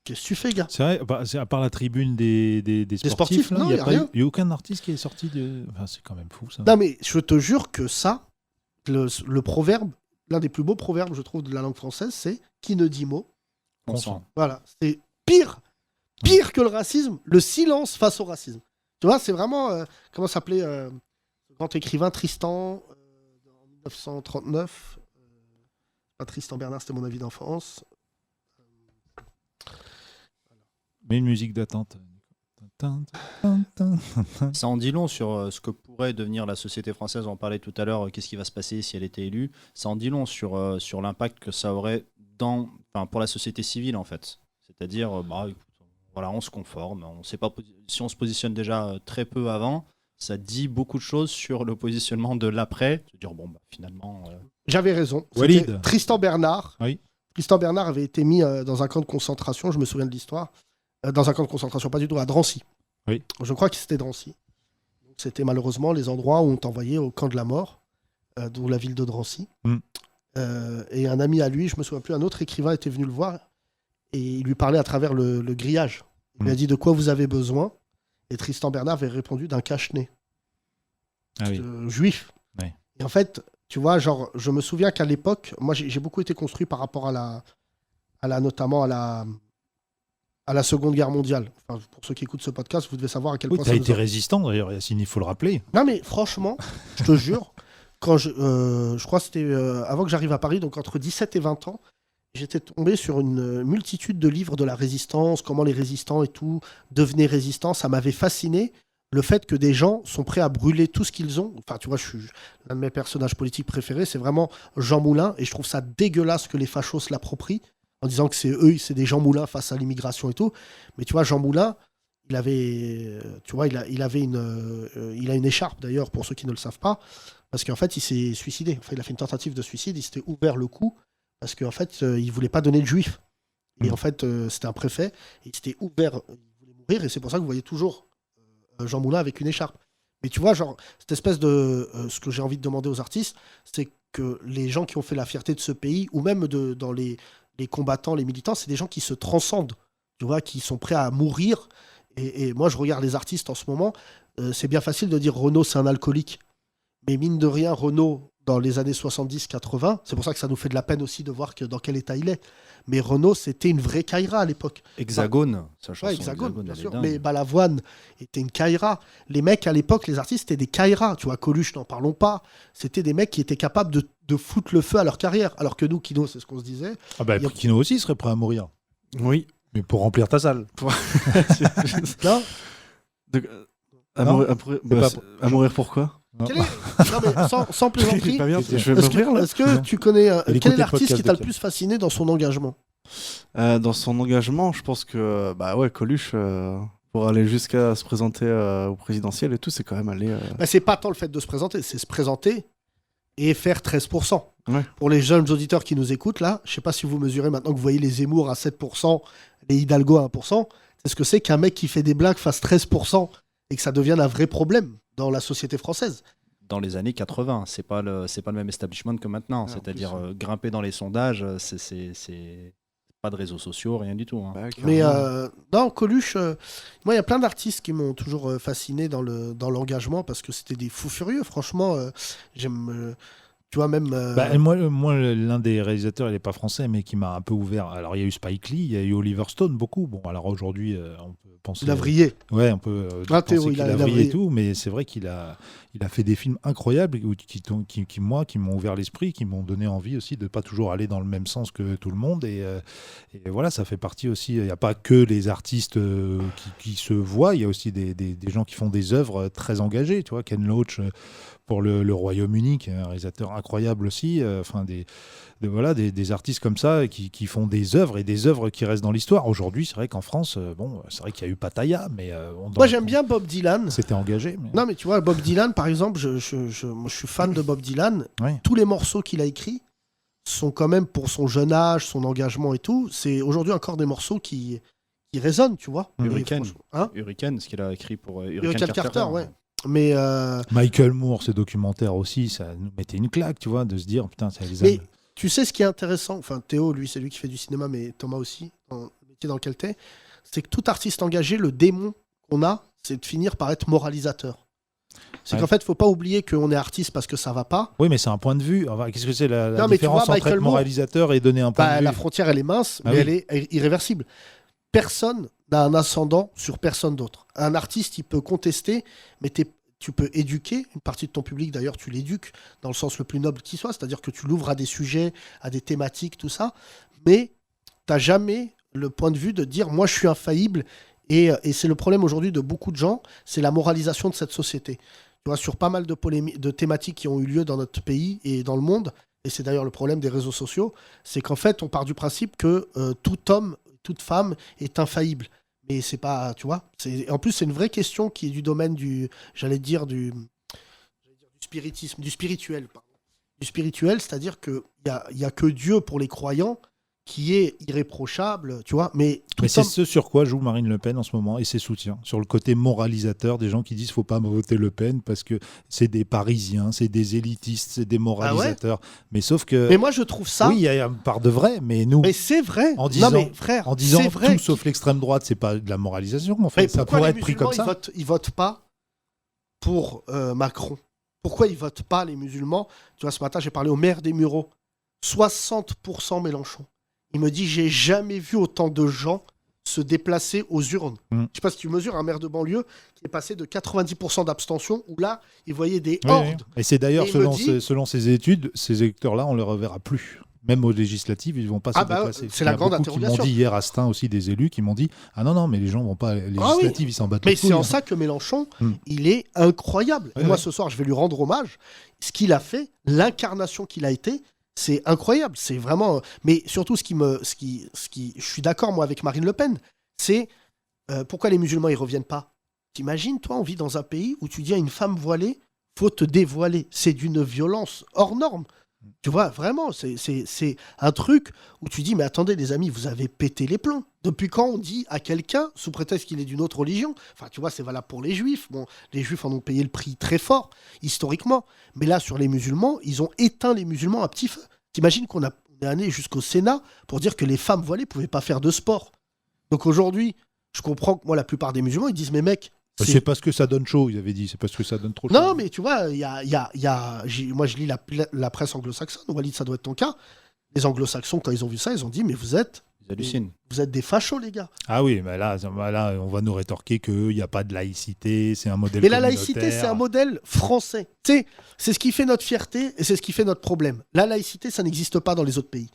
qu'est-ce que tu fais, gars? C'est vrai, c'est à part la tribune des sportifs, là, non, il y a rien. n'y a aucun artiste qui est sorti de. Enfin, c'est quand même fou, ça. Non, mais je te jure que ça, le proverbe, l'un des plus beaux proverbes, je trouve, de la langue française, c'est qui ne dit mot. Consent. Voilà, c'est pire que le racisme, le silence face au racisme. Tu vois, c'est vraiment, comment s'appelait ce grand écrivain Tristan, en 1939. Pas Tristan Bernard, c'était mon avis d'enfance. Mais une musique d'attente. Ça en dit long sur ce que pourrait devenir la société française. On parlait tout à l'heure, qu'est-ce qui va se passer si elle était élue. Ça en dit long sur l'impact que ça aurait pour la société civile, en fait. C'est-à-dire, écoute, voilà, on se conforme. On sait pas si on se positionne déjà très peu avant, ça dit beaucoup de choses sur le positionnement de l'après. Se dire, finalement... J'avais raison. Walid. C'était Tristan Bernard. Oui. Tristan Bernard avait été mis dans un camp de concentration, je me souviens de l'histoire. Dans un camp de concentration, pas du tout, à Drancy. Oui. Je crois que c'était Drancy. Donc, c'était malheureusement les endroits où on t'envoyait au camp de la mort, d'où la ville de Drancy. Et un ami à lui, je me souviens plus, un autre écrivain était venu le voir et il lui parlait à travers le grillage. Il lui a dit de quoi vous avez besoin. Et Tristan Bernard avait répondu d'un cache-nez. Ah oui. Juif. Oui. Et en fait, tu vois, genre, je me souviens qu'à l'époque, moi j'ai beaucoup été construit par rapport notamment à la Seconde Guerre mondiale. Enfin, pour ceux qui écoutent ce podcast, vous devez savoir à quel point Tu as été résistant d'ailleurs, Yacine, il faut le rappeler. Non mais franchement, je te jure, quand je crois que c'était avant que j'arrive à Paris, donc entre 17 et 20 ans, j'étais tombé sur une multitude de livres de la résistance, comment les résistants et tout devenaient résistants. Ça m'avait fasciné, le fait que des gens sont prêts à brûler tout ce qu'ils ont. Enfin, tu vois, l'un de mes personnages politiques préférés, c'est vraiment Jean Moulin, et je trouve ça dégueulasse que les fachos se l'approprient, en disant que c'est des Jean Moulin face à l'immigration et tout. Mais tu vois, Jean Moulin, il avait, tu vois, il a une écharpe d'ailleurs, pour ceux qui ne le savent pas, parce qu'en fait, il s'est suicidé. Enfin, il a fait une tentative de suicide, il s'était ouvert le cou, parce qu'en fait, il voulait pas donner de juifs. Et en fait, c'était un préfet, et il s'était ouvert, il voulait mourir, et c'est pour ça que vous voyez toujours Jean Moulin avec une écharpe. Mais tu vois, genre, cette espèce de... ce que j'ai envie de demander aux artistes, c'est que les gens qui ont fait la fierté de ce pays, ou même dans les combattants, les militants, c'est des gens qui se transcendent, tu vois, qui sont prêts à mourir. Et moi, je regarde les artistes en ce moment, c'est bien facile de dire Renaud, c'est un alcoolique. Mais mine de rien, Renaud, dans les années 70-80, c'est pour ça que ça nous fait de la peine aussi de voir dans quel état il est. Mais Renaud, c'était une vraie Kaira à l'époque. Hexagone, sa chanson. Ouais, Hexagone, bien elle est sûr. dingue. Mais Balavoine était une Kaira. Les mecs, à l'époque, les artistes, c'était des Kaira. Tu vois, Coluche, n'en parlons pas. C'était des mecs qui étaient capables de foutre le feu à leur carrière. Alors que nous, Kino, c'est ce qu'on se disait. Ah bah, Kino aussi serait prêt à mourir. Oui. Mais pour remplir ta salle. Non À mourir pourquoi? Non, mais sans plaisanterie. Pas bien, je vais m'ouvrir là. Est-ce que tu connais quel est l'artiste qui t'a le de plus fasciné dans son engagement? Dans son engagement, je pense que Coluche, pour aller jusqu'à se présenter au présidentiel et tout, c'est quand même aller. Bah, c'est pas tant le fait de se présenter, c'est se présenter et faire 13%. Ouais. Pour les jeunes auditeurs qui nous écoutent, là, je sais pas si vous mesurez maintenant que vous voyez les Zemmour à 7%, les Hidalgo à 1%, c'est ce que c'est qu'un mec qui fait des blagues fasse 13% et que ça devienne un vrai problème dans la société française. Dans les années 80, c'est pas le même establishment que maintenant. C'est-à-dire grimper dans les sondages, c'est pas de réseaux sociaux, rien du tout. Hein. Mais non, Coluche, moi il y a plein d'artistes qui m'ont toujours fasciné dans l'engagement parce que c'était des fous furieux. Franchement, j'aime. Tu vois, même. Moi, l'un des réalisateurs, il n'est pas français, mais qui m'a un peu ouvert. Alors, il y a eu Spike Lee, il y a eu Oliver Stone, beaucoup. Bon, alors aujourd'hui, on peut penser. Il a vrillé. Ouais, on peut penser qu'il a vrillé et tout, mais c'est vrai qu'il a fait des films incroyables qui m'ont ouvert l'esprit, qui m'ont donné envie aussi de ne pas toujours aller dans le même sens que tout le monde. Et voilà, ça fait partie aussi. Il n'y a pas que les artistes qui se voient, il y a aussi des gens qui font des œuvres très engagées. Tu vois, Ken Loach. Pour le Royaume-Uni, qui est un réalisateur incroyable aussi, des artistes comme ça qui font des œuvres et des œuvres qui restent dans l'histoire. Aujourd'hui, c'est vrai qu'en France, c'est vrai qu'il y a eu Pattaya, mais moi j'aime bien Bob Dylan. C'était engagé. Mais... Non, mais tu vois, Bob Dylan, par exemple, moi, je suis fan de Bob Dylan. Ouais. Tous les morceaux qu'il a écrits sont quand même pour son jeune âge, son engagement et tout. C'est aujourd'hui encore des morceaux qui résonnent, tu vois. Hurricane, hein Hurricane, ce qu'il a écrit pour Hurricane Carter, ouais. Mais Michael Moore, ce documentaire aussi, ça nous mettait une claque, tu vois, de se dire putain, ça les a. Mais tu sais ce qui est intéressant, enfin Théo, lui, c'est lui qui fait du cinéma, mais Thomas aussi, dans le métier dans lequel t'es, c'est que tout artiste engagé, le démon qu'on a, c'est de finir par être moralisateur. C'est qu'en fait, faut pas oublier qu'on est artiste parce que ça va pas. Oui, mais c'est un point de vue. Enfin, qu'est-ce que c'est la Non, mais différence tu vois, entre être moralisateur et donner un point de vue? La frontière, elle est mince, mais elle est irréversible. Personne n'a un ascendant sur personne d'autre. Un artiste, il peut contester, mais tu peux éduquer une partie de ton public. D'ailleurs, tu l'éduques dans le sens le plus noble qui soit, c'est-à-dire que tu l'ouvres à des sujets, à des thématiques, tout ça. Mais tu n'as jamais le point de vue de dire « moi, je suis infaillible ». Et c'est le problème aujourd'hui de beaucoup de gens, c'est la moralisation de cette société. Tu vois, sur pas mal de thématiques qui ont eu lieu dans notre pays et dans le monde, et c'est d'ailleurs le problème des réseaux sociaux, c'est qu'en fait, on part du principe que tout homme, toute femme est infaillible. Mais c'est pas, tu vois, en plus c'est une vraie question qui est du domaine du spiritisme, du spirituel. Pardon. Du spirituel, c'est-à-dire qu'il y a que Dieu pour les croyants qui est irréprochable, tu vois. Mais c'est ce sur quoi joue Marine Le Pen en ce moment et ses soutiens, sur le côté moralisateur des gens qui disent faut pas voter Le Pen parce que c'est des Parisiens, c'est des élitistes, c'est des moralisateurs. Ah ouais, mais sauf que. Mais moi je trouve ça. Oui, il y a une part de vrai, mais nous. Mais c'est vrai. En disant, non, mais frère, en disant c'est vrai tout sauf l'extrême droite, c'est pas de la moralisation. En fait, mais ça pourrait être pris comme ça. Ils votent pas pour Macron. Pourquoi ils votent pas les musulmans? Tu vois, ce matin j'ai parlé au maire des Mureaux, 60% Mélenchon. Il me dit, j'ai jamais vu autant de gens se déplacer aux urnes. Je sais pas si tu mesures un maire de banlieue qui est passé de 90% d'abstention, où là, il voyait des hordes. Oui. Et c'est d'ailleurs, selon ces études, ces électeurs-là, on ne les reverra plus. Même aux législatives, ils ne vont pas se déplacer. C'est la grande interrogation. Qui m'ont dit hier à Stein aussi, des élus, qui m'ont dit « Ah non, mais les gens ne vont pas les législatives, ils s'en battent les couilles. » Mais c'est en ça que Mélenchon, il est incroyable. Et moi, ce soir, je vais lui rendre hommage. Ce qu'il a fait, l'incarnation qu'il a été, c'est incroyable, c'est vraiment. Mais surtout, je suis d'accord moi avec Marine Le Pen, c'est pourquoi les musulmans ils reviennent pas. T'imagines, toi, on vit dans un pays où tu dis à une femme voilée, faut te dévoiler. C'est d'une violence hors norme. Tu vois, vraiment, c'est un truc où tu dis, mais attendez les amis, vous avez pété les plombs. Depuis quand on dit à quelqu'un, sous prétexte qu'il est d'une autre religion, enfin tu vois, c'est valable pour les juifs, bon, les juifs en ont payé le prix très fort, historiquement, mais là, sur les musulmans, ils ont éteint les musulmans à petit feu. T'imagines qu'on est allé jusqu'au Sénat pour dire que les femmes voilées ne pouvaient pas faire de sport. Donc aujourd'hui, je comprends que moi, la plupart des musulmans, ils disent, mais mec, c'est parce que ça donne chaud, il avait dit. C'est parce que ça donne trop chaud. non, mais tu vois, moi, je lis la presse anglo-saxonne. Walid, ça doit être ton cas. Les anglo-saxons, quand ils ont vu ça, ils ont dit, mais vous êtes des fachos, les gars. Ah oui, mais là, on va nous rétorquer qu'il n'y a pas de laïcité, c'est un modèle Mais la laïcité, c'est un modèle français. Tu sais, c'est ce qui fait notre fierté et c'est ce qui fait notre problème. La laïcité, ça n'existe pas dans les autres pays.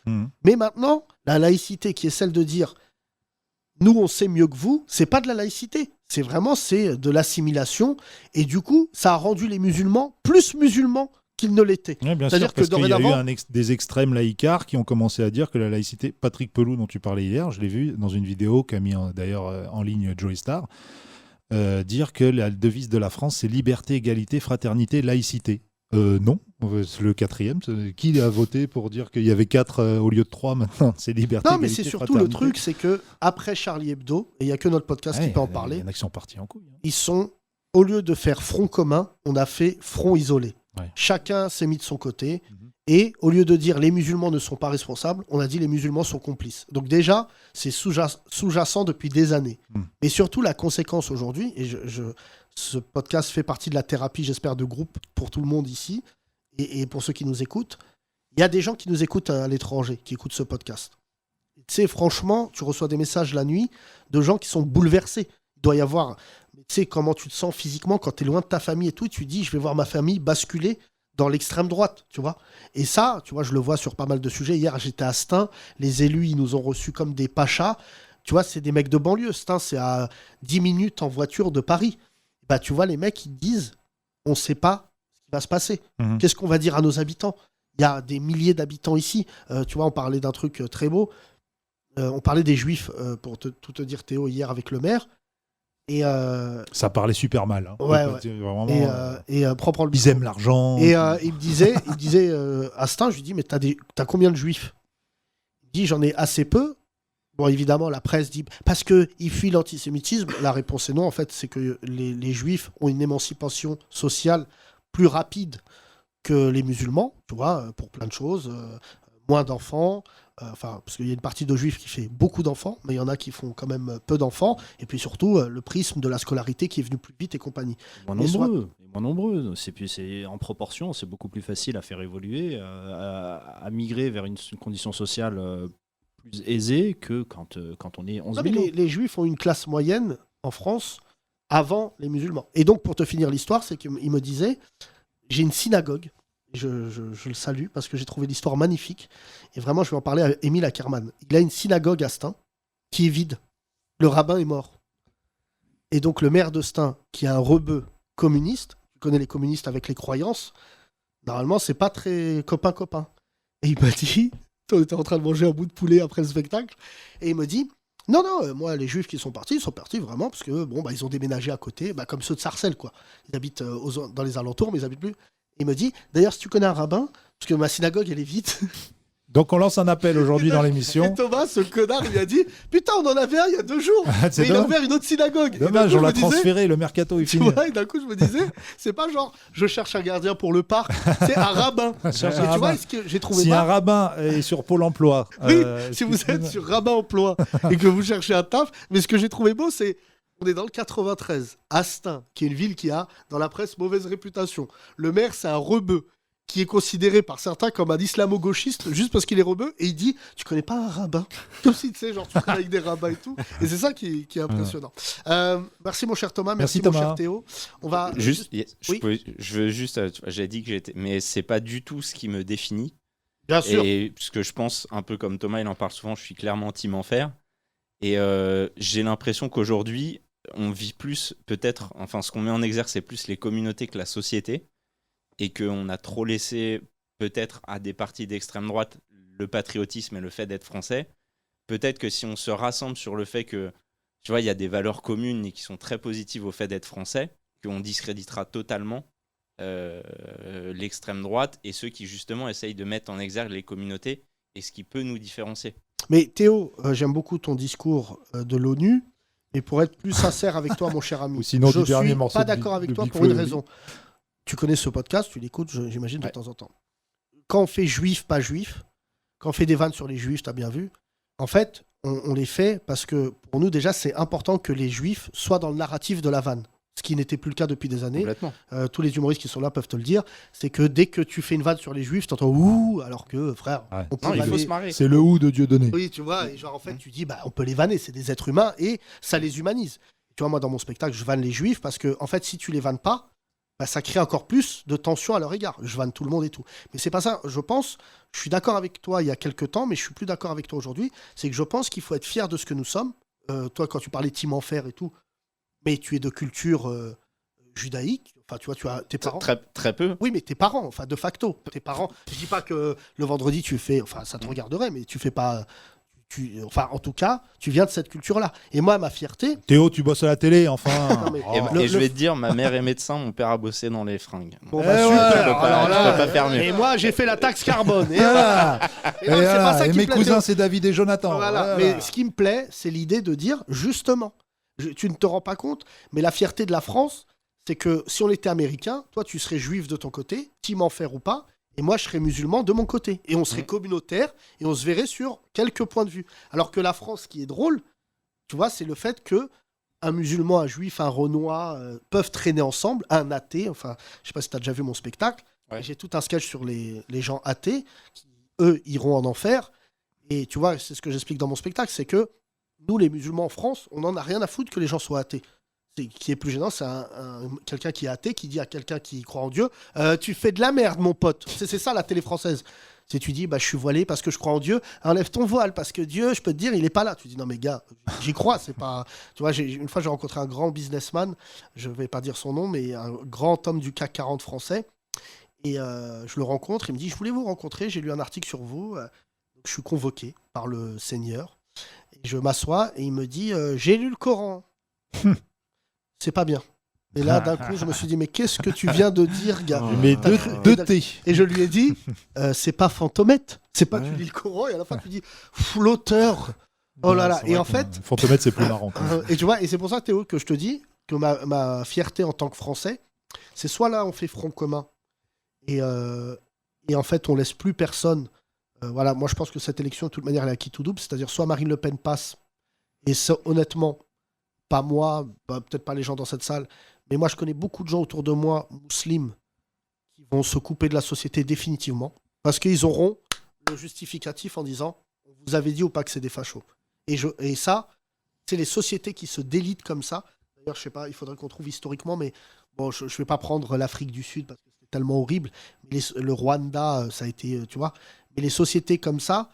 Mais maintenant, la laïcité qui est celle de dire, nous, on sait mieux que vous, c'est pas de la laïcité. C'est de l'assimilation. Et du coup, ça a rendu les musulmans plus musulmans qu'ils ne l'étaient. Oui, bien sûr, parce qu'il y a eu des extrêmes laïcards qui ont commencé à dire que la laïcité... Patrick Pelou, dont tu parlais hier, je l'ai vu dans une vidéo qu'a mis d'ailleurs en ligne Joey Star, dire que la devise de la France, c'est liberté, égalité, fraternité, laïcité. Non, c'est le 4e. Qui a voté pour dire qu'il y avait 4 au lieu de 3 maintenant? C'est liberté, non, mais égalité, c'est surtout le truc, c'est que après Charlie Hebdo, et il n'y a que notre podcast qui peut en parler, il y en a qui sont partis en couille. Ils sont, au lieu de faire front commun, on a fait front isolé. Ouais. Chacun s'est mis de son côté, et au lieu de dire les musulmans ne sont pas responsables, on a dit les musulmans sont complices. Donc déjà, c'est sous-jacent depuis des années. Et surtout, la conséquence aujourd'hui, et ce podcast fait partie de la thérapie, j'espère, de groupe pour tout le monde ici, et pour ceux qui nous écoutent. Il y a des gens qui nous écoutent à l'étranger, qui écoutent ce podcast. Tu sais, franchement, tu reçois des messages la nuit de gens qui sont bouleversés. Il doit y avoir... Tu sais, comment tu te sens physiquement quand tu es loin de ta famille et tout, et tu dis, je vais voir ma famille basculer dans l'extrême droite, tu vois. Et ça, tu vois, je le vois sur pas mal de sujets. Hier, j'étais à Stein, les élus, ils nous ont reçus comme des pachas. Tu vois, c'est des mecs de banlieue. Stein, c'est à 10 minutes en voiture de Paris. Bah, tu vois, les mecs, ils disent, on ne sait pas ce qui va se passer. Qu'est-ce qu'on va dire à nos habitants? Il y a des milliers d'habitants ici. Tu vois, on parlait d'un truc très beau. On parlait des Juifs, pour tout te dire, Théo, hier avec le maire. Et ça parlait super mal. Hein. Ouais. Vraiment, prends le ils aiment l'argent. Et il me disait à Stein, je lui dis, mais t'as combien de Juifs? Il me dit, j'en ai assez peu. Bon, évidemment, la presse dit, parce qu'ils fuient l'antisémitisme. La réponse est non, en fait, c'est que les Juifs ont une émancipation sociale plus rapide que les musulmans, tu vois, pour plein de choses. Moins d'enfants, parce qu'il y a une partie de juifs qui fait beaucoup d'enfants, mais il y en a qui font quand même peu d'enfants, et puis surtout le prisme de la scolarité qui est venu plus vite et compagnie. Moins nombreux. C'est en proportion, c'est beaucoup plus facile à faire évoluer, à migrer vers une condition sociale plus aisée que quand on est 11 millions. Les juifs ont une classe moyenne en France avant les musulmans. Et donc, pour te finir l'histoire, c'est qu'il me disait, j'ai une synagogue. Je le salue parce que j'ai trouvé l'histoire magnifique. Et vraiment, je vais en parler à Émile Ackermann. Il a une synagogue à Stein qui est vide. Le rabbin est mort. Et donc, le maire de Stein, qui est un rebeu communiste, tu connais les communistes avec les croyances, normalement, c'est pas très copain-copain. Et il m'a dit, on était en train de manger un bout de poulet après le spectacle, et il me dit, non, moi, les juifs qui sont partis, ils sont partis vraiment parce que, ils ont déménagé à côté, comme ceux de Sarcelles, quoi. Ils habitent dans les alentours, mais ils habitent plus. Il me dit, d'ailleurs, si tu connais un rabbin, parce que ma synagogue, elle est vide. Donc on lance un appel aujourd'hui dans l'émission. Et Thomas, ce connard, lui a dit, putain, on en avait un il y a 2 jours. Mais il a ouvert une autre synagogue. Dommage, on l'a transféré, le mercato est fini. Et d'un coup, je me disais, c'est pas genre, je cherche un gardien pour le parc, c'est un rabbin. Tu vois, ce que j'ai trouvé si un rabbin est sur Pôle emploi. Oui, si vous êtes sur Rabbin Emploi et que vous cherchez un taf, mais ce que j'ai trouvé beau, c'est... On est dans le 93, à Stein, qui est une ville qui a, dans la presse, mauvaise réputation. Le maire, c'est un rebeu, qui est considéré par certains comme un islamo-gauchiste, juste parce qu'il est rebeu, et il dit, tu connais pas un rabbin? Comme si, tu sais, genre, tu travailles avec des rabbins et tout. Et c'est ça qui est impressionnant. Merci, mon cher Thomas. Merci Thomas. Mon cher Théo. On va... Je veux juste... J'ai dit que j'étais... Mais c'est pas du tout ce qui me définit. Bien sûr. Et parce que je pense, un peu comme Thomas, il en parle souvent, je suis clairement team enfer. Et j'ai l'impression qu'aujourd'hui... on vit plus, peut-être, enfin ce qu'on met en exergue, c'est plus les communautés que la société, et qu'on a trop laissé, peut-être, à des partis d'extrême droite, le patriotisme et le fait d'être français. Peut-être que si on se rassemble sur le fait que, tu vois, il y a des valeurs communes et qui sont très positives au fait d'être français, qu'on discréditera totalement l'extrême droite et ceux qui justement essayent de mettre en exergue les communautés et ce qui peut nous différencier. Mais Théo, j'aime beaucoup ton discours de l'ONU, mais pour être plus sincère avec toi, mon cher ami, Ou sinon, je du dernier suis morceau pas de d'accord avec de toi Big pour une Flo et raison. Tu connais ce podcast, tu l'écoutes, j'imagine, de Ouais. temps en temps. Quand on fait juif, pas juif, quand on fait des vannes sur les juifs, t'as bien vu, en fait, on les fait parce que pour nous, déjà, c'est important que les juifs soient dans le narratif de la vanne. Ce qui n'était plus le cas depuis des années. Complètement. Tous les humoristes qui sont là peuvent te le dire. C'est que dès que tu fais une vanne sur les juifs, t'entends ouh, alors que, frère, Ouais. on peut Non, il faut vanner- se marrer. C'est le ou de Dieudonné. Oui, tu vois, et genre en fait, tu dis, bah, on peut les vanner, c'est des êtres humains et ça les humanise. Tu vois, moi, dans mon spectacle, je vanne les juifs parce que, en fait, si tu les vannes pas, bah, ça crée encore plus de tension à leur égard. Je vanne tout le monde et tout. Mais c'est pas ça, je pense, je suis d'accord avec toi il y a quelques temps, mais je suis plus d'accord avec toi aujourd'hui. C'est que je pense qu'il faut être fier de ce que nous sommes. Toi, quand tu parlais de Tim Enfer et tout, mais tu es de culture judaïque. Enfin, tu vois, tu as tes parents. Très, très peu. Oui, mais tes parents, enfin, de facto, tes parents. Je dis pas que le vendredi tu fais, enfin, ça te regarderait, mais tu fais pas. Enfin, en tout cas, tu viens de cette culture-là. Et moi, ma fierté. Théo, tu bosses à la télé, enfin. Non, mais- Oh. Et je vais te dire, ma mère est médecin, mon père a bossé dans les fringues. Bon, Eh bah, super. ouais, tu peux pas, Alors tu là, peux pas faire mieux. Et moi, j'ai fait la taxe carbone. Et Voilà. voilà. Et Et, non, c'est voilà. pas ça Et qui mes me plaît, cousins, Théo. c'est David et Jonathan. Voilà. Voilà. Mais ce qui me plaît, c'est l'idée de dire, justement, tu ne te rends pas compte, mais la fierté de la France, c'est que si on était américain, toi, tu serais juif de ton côté, Tim Enfer ou pas, et moi, je serais musulman de mon côté. Et on serait communautaire, et on se verrait sur quelques points de vue. Alors que la France, ce qui est drôle, tu vois, c'est le fait que un musulman, un juif, un renois peuvent traîner ensemble, un athée, enfin, je sais pas si tu as déjà vu mon spectacle, Ouais. j'ai tout un sketch sur les gens athées, qui, eux, iront en enfer. Et tu vois, c'est ce que j'explique dans mon spectacle, c'est que nous, les musulmans en France, on n'en a rien à foutre que les gens soient athées. Qui est plus gênant, c'est quelqu'un qui est athée qui dit à quelqu'un qui croit en Dieu tu fais de la merde, mon pote. C'est ça la télé française. C'est tu dis bah, je suis voilé parce que je crois en Dieu, enlève ton voile parce que Dieu, je peux te dire, il est pas là. Tu dis non, mais gars, j'y crois. C'est pas. Tu vois, une fois, j'ai rencontré un grand businessman, je vais pas dire son nom, mais un grand homme du CAC 40 français. Et je le rencontre, il me dit je voulais vous rencontrer, j'ai lu un article sur vous. Je suis convoqué par le Seigneur. Et je m'assois et il me dit j'ai lu le Coran. C'est pas bien. Et là, d'un coup, je me suis dit, mais qu'est-ce que tu viens de dire, gars Mais T'as deux cru- thés. Et je lui ai dit, c'est pas fantomètre. C'est pas Ouais. tu lis le Coran et à la fin tu dis, l'auteur. Oh là là. C'est Et vrai en que fait, Fantomètre, c'est plus marrant. quand même. et tu vois, et c'est pour ça, Théo, que je te dis que ma fierté en tant que Français, c'est soit là, on fait front commun et en fait, on laisse plus personne. Voilà, moi je pense que cette élection, de toute manière, elle est à qui tout double. C'est-à-dire, soit Marine Le Pen passe, et ça, honnêtement, pas moi, peut-être pas les gens dans cette salle, mais moi je connais beaucoup de gens autour de moi, musulmans, qui vont se couper de la société définitivement, parce qu'ils auront le justificatif en disant on vous avait dit ou pas que c'est des fachos. Et ça, c'est les sociétés qui se délitent comme ça. D'ailleurs, je sais pas, il faudrait qu'on trouve historiquement, mais bon, je vais pas prendre l'Afrique du Sud parce que c'est tellement horrible. Mais le Rwanda, ça a été, tu vois. Mais les sociétés comme ça,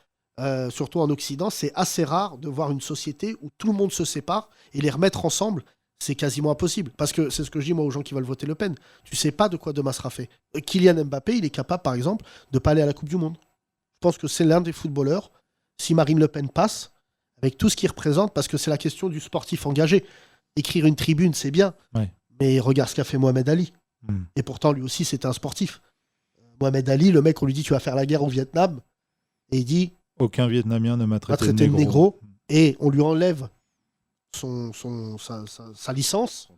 surtout en Occident, c'est assez rare de voir une société où tout le monde se sépare et les remettre ensemble, c'est quasiment impossible. Parce que c'est ce que je dis moi aux gens qui veulent voter Le Pen. Tu sais pas de quoi demain sera fait. Kylian Mbappé, il est capable, par exemple, de pas aller à la Coupe du Monde. Je pense que c'est l'un des footballeurs. Si Marine Le Pen passe, avec tout ce qu'il représente, parce que c'est la question du sportif engagé. Écrire une tribune, c'est bien. Ouais. Mais regarde ce qu'a fait Mohamed Ali. Et pourtant, lui aussi, c'était un sportif. Mohamed Ali, le mec, on lui dit tu vas faire la guerre au Vietnam. Et il dit Aucun Vietnamien ne m'a va traité traiter de de négro. négro. Et on lui enlève sa licence.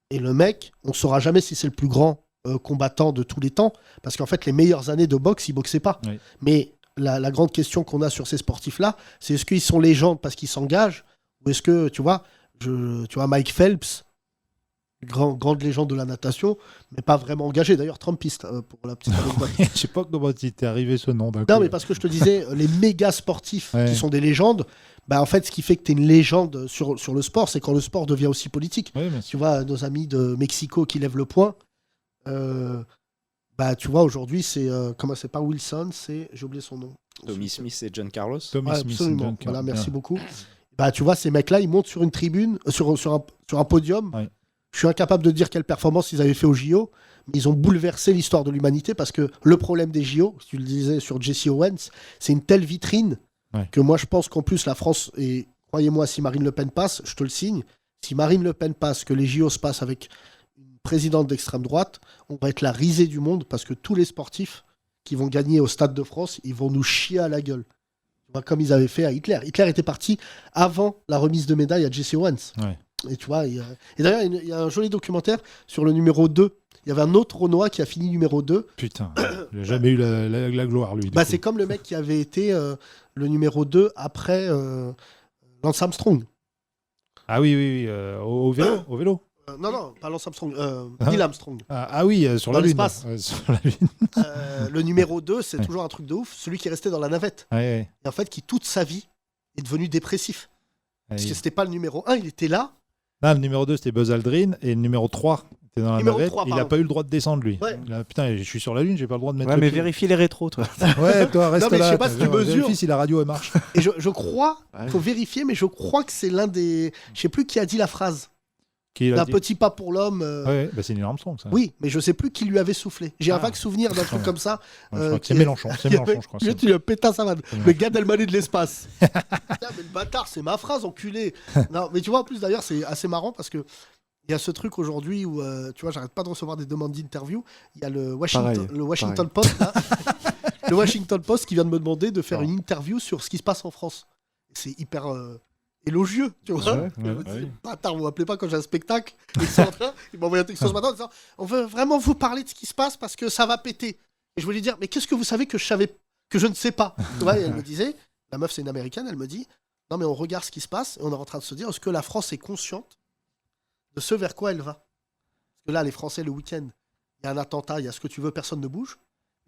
Et le mec, on ne saura jamais si c'est le plus grand combattant de tous les temps. Parce qu'en fait, les meilleures années de boxe, il boxait pas. Oui. Mais la grande question qu'on a sur ces sportifs-là, c'est est-ce qu'ils sont légendes parce qu'ils s'engagent ou est-ce que, tu vois, Mike Phelps, grande légende de la natation, mais pas vraiment engagé. D'ailleurs, trumpiste, pour la petite anecdote. Je sais pas comment il t'est arrivé ce nom d'un Non, coup. mais parce que je te disais, les méga sportifs Ouais. qui sont des légendes, bah en fait, ce qui fait que tu es une légende sur le sport, c'est quand le sport devient aussi politique. Ouais, bien sûr. Tu vois, nos amis de Mexico qui lèvent le poing, bah tu vois, aujourd'hui, c'est comment c'est pas Wilson, c'est j'ai oublié son nom. Tommy Smith et John Carlos. Tommy Ouais, Smith, absolument. donc, Voilà, bien. merci beaucoup. Bah tu vois, ces mecs-là, ils montent sur une tribune, sur un podium. Ouais. Je suis incapable de dire quelle performance ils avaient fait au JO, mais ils ont bouleversé l'histoire de l'humanité parce que le problème des JO, tu le disais sur Jesse Owens, c'est une telle vitrine que moi je pense qu'en plus la France, et croyez-moi, si Marine Le Pen passe, je te le signe, si Marine Le Pen passe, que les JO se passent avec une président d'extrême droite, on va être la risée du monde parce que tous les sportifs qui vont gagner au Stade de France, ils vont nous chier à la gueule. Tu vois, comme ils avaient fait à Hitler. Hitler était parti avant la remise de médaille à Jesse Owens. Ouais. Et tu vois, et d'ailleurs, il y a un joli documentaire sur le numéro 2. Il y avait un autre Renoir qui a fini numéro 2. Putain, il n'a jamais eu la gloire, lui. C'est comme le mec qui avait été le numéro 2 après Lance Armstrong. Ah oui, au vélo. Non, pas Lance Armstrong, Neil Armstrong. Oui, sur Dans la Lune. l'espace. Sur la Lune. Le numéro 2, c'est toujours un truc de ouf. Celui qui est resté dans la navette. Ouais. Et en fait, qui toute sa vie est devenu dépressif. Parce Ouais. que c'était pas le numéro 1, il était là. Non, le numéro 2, c'était Buzz Aldrin. Et le numéro 3, était dans la Numéro navette. 3, Il n'a pardon. pas eu le droit de descendre, lui. Ouais. Putain, je suis sur la Lune, j'ai pas le droit de mettre Ouais, le mais pied. vérifie les rétros, toi. Ouais, toi, reste Non, mais là. je sais pas si tu mesures. Vérifie si la radio, elle marche. Et je crois, Ouais. faut vérifier, mais je crois que c'est l'un des. Je sais plus qui a dit la phrase. Qui l'a Un dit petit pas pour l'homme. Ouais, c'est Neil Armstrong, ça. Oui, mais je sais plus qui lui avait soufflé. J'ai un Ah. vague souvenir d'un truc comme ça. Ouais, je crois que c'est qui- Mélenchon. C'est qui Mélenchon, je crois. Lui, tu lui as pété sa vanne. C'est Le Mélenchon. Gad Elmaleh de l'espace. Putain, mais le bâtard, c'est ma phrase, enculé. Non, mais tu vois, en plus, d'ailleurs, c'est assez marrant parce que il y a ce truc aujourd'hui où, tu vois, j'arrête pas de recevoir des demandes d'interview. Il y a le Washington Post, là. Le Washington Post qui vient de me demander de faire une interview sur ce qui se passe en France. C'est hyper élogieux, tu vois. Ouais, Bâtard, vous m'appelez pas quand j'ai un spectacle. Il m'a envoyé un texto ce matin en disant on veut vraiment vous parler de ce qui se passe parce que ça va péter. Et je voulais dire mais qu'est-ce que vous savez que je ne sais pas. Tu vois, et elle me disait, la meuf c'est une américaine, elle me dit non mais on regarde ce qui se passe et on est en train de se dire est-ce que la France est consciente de ce vers quoi elle va. Parce que là les Français le week-end, il y a un attentat, il y a ce que tu veux, personne ne bouge.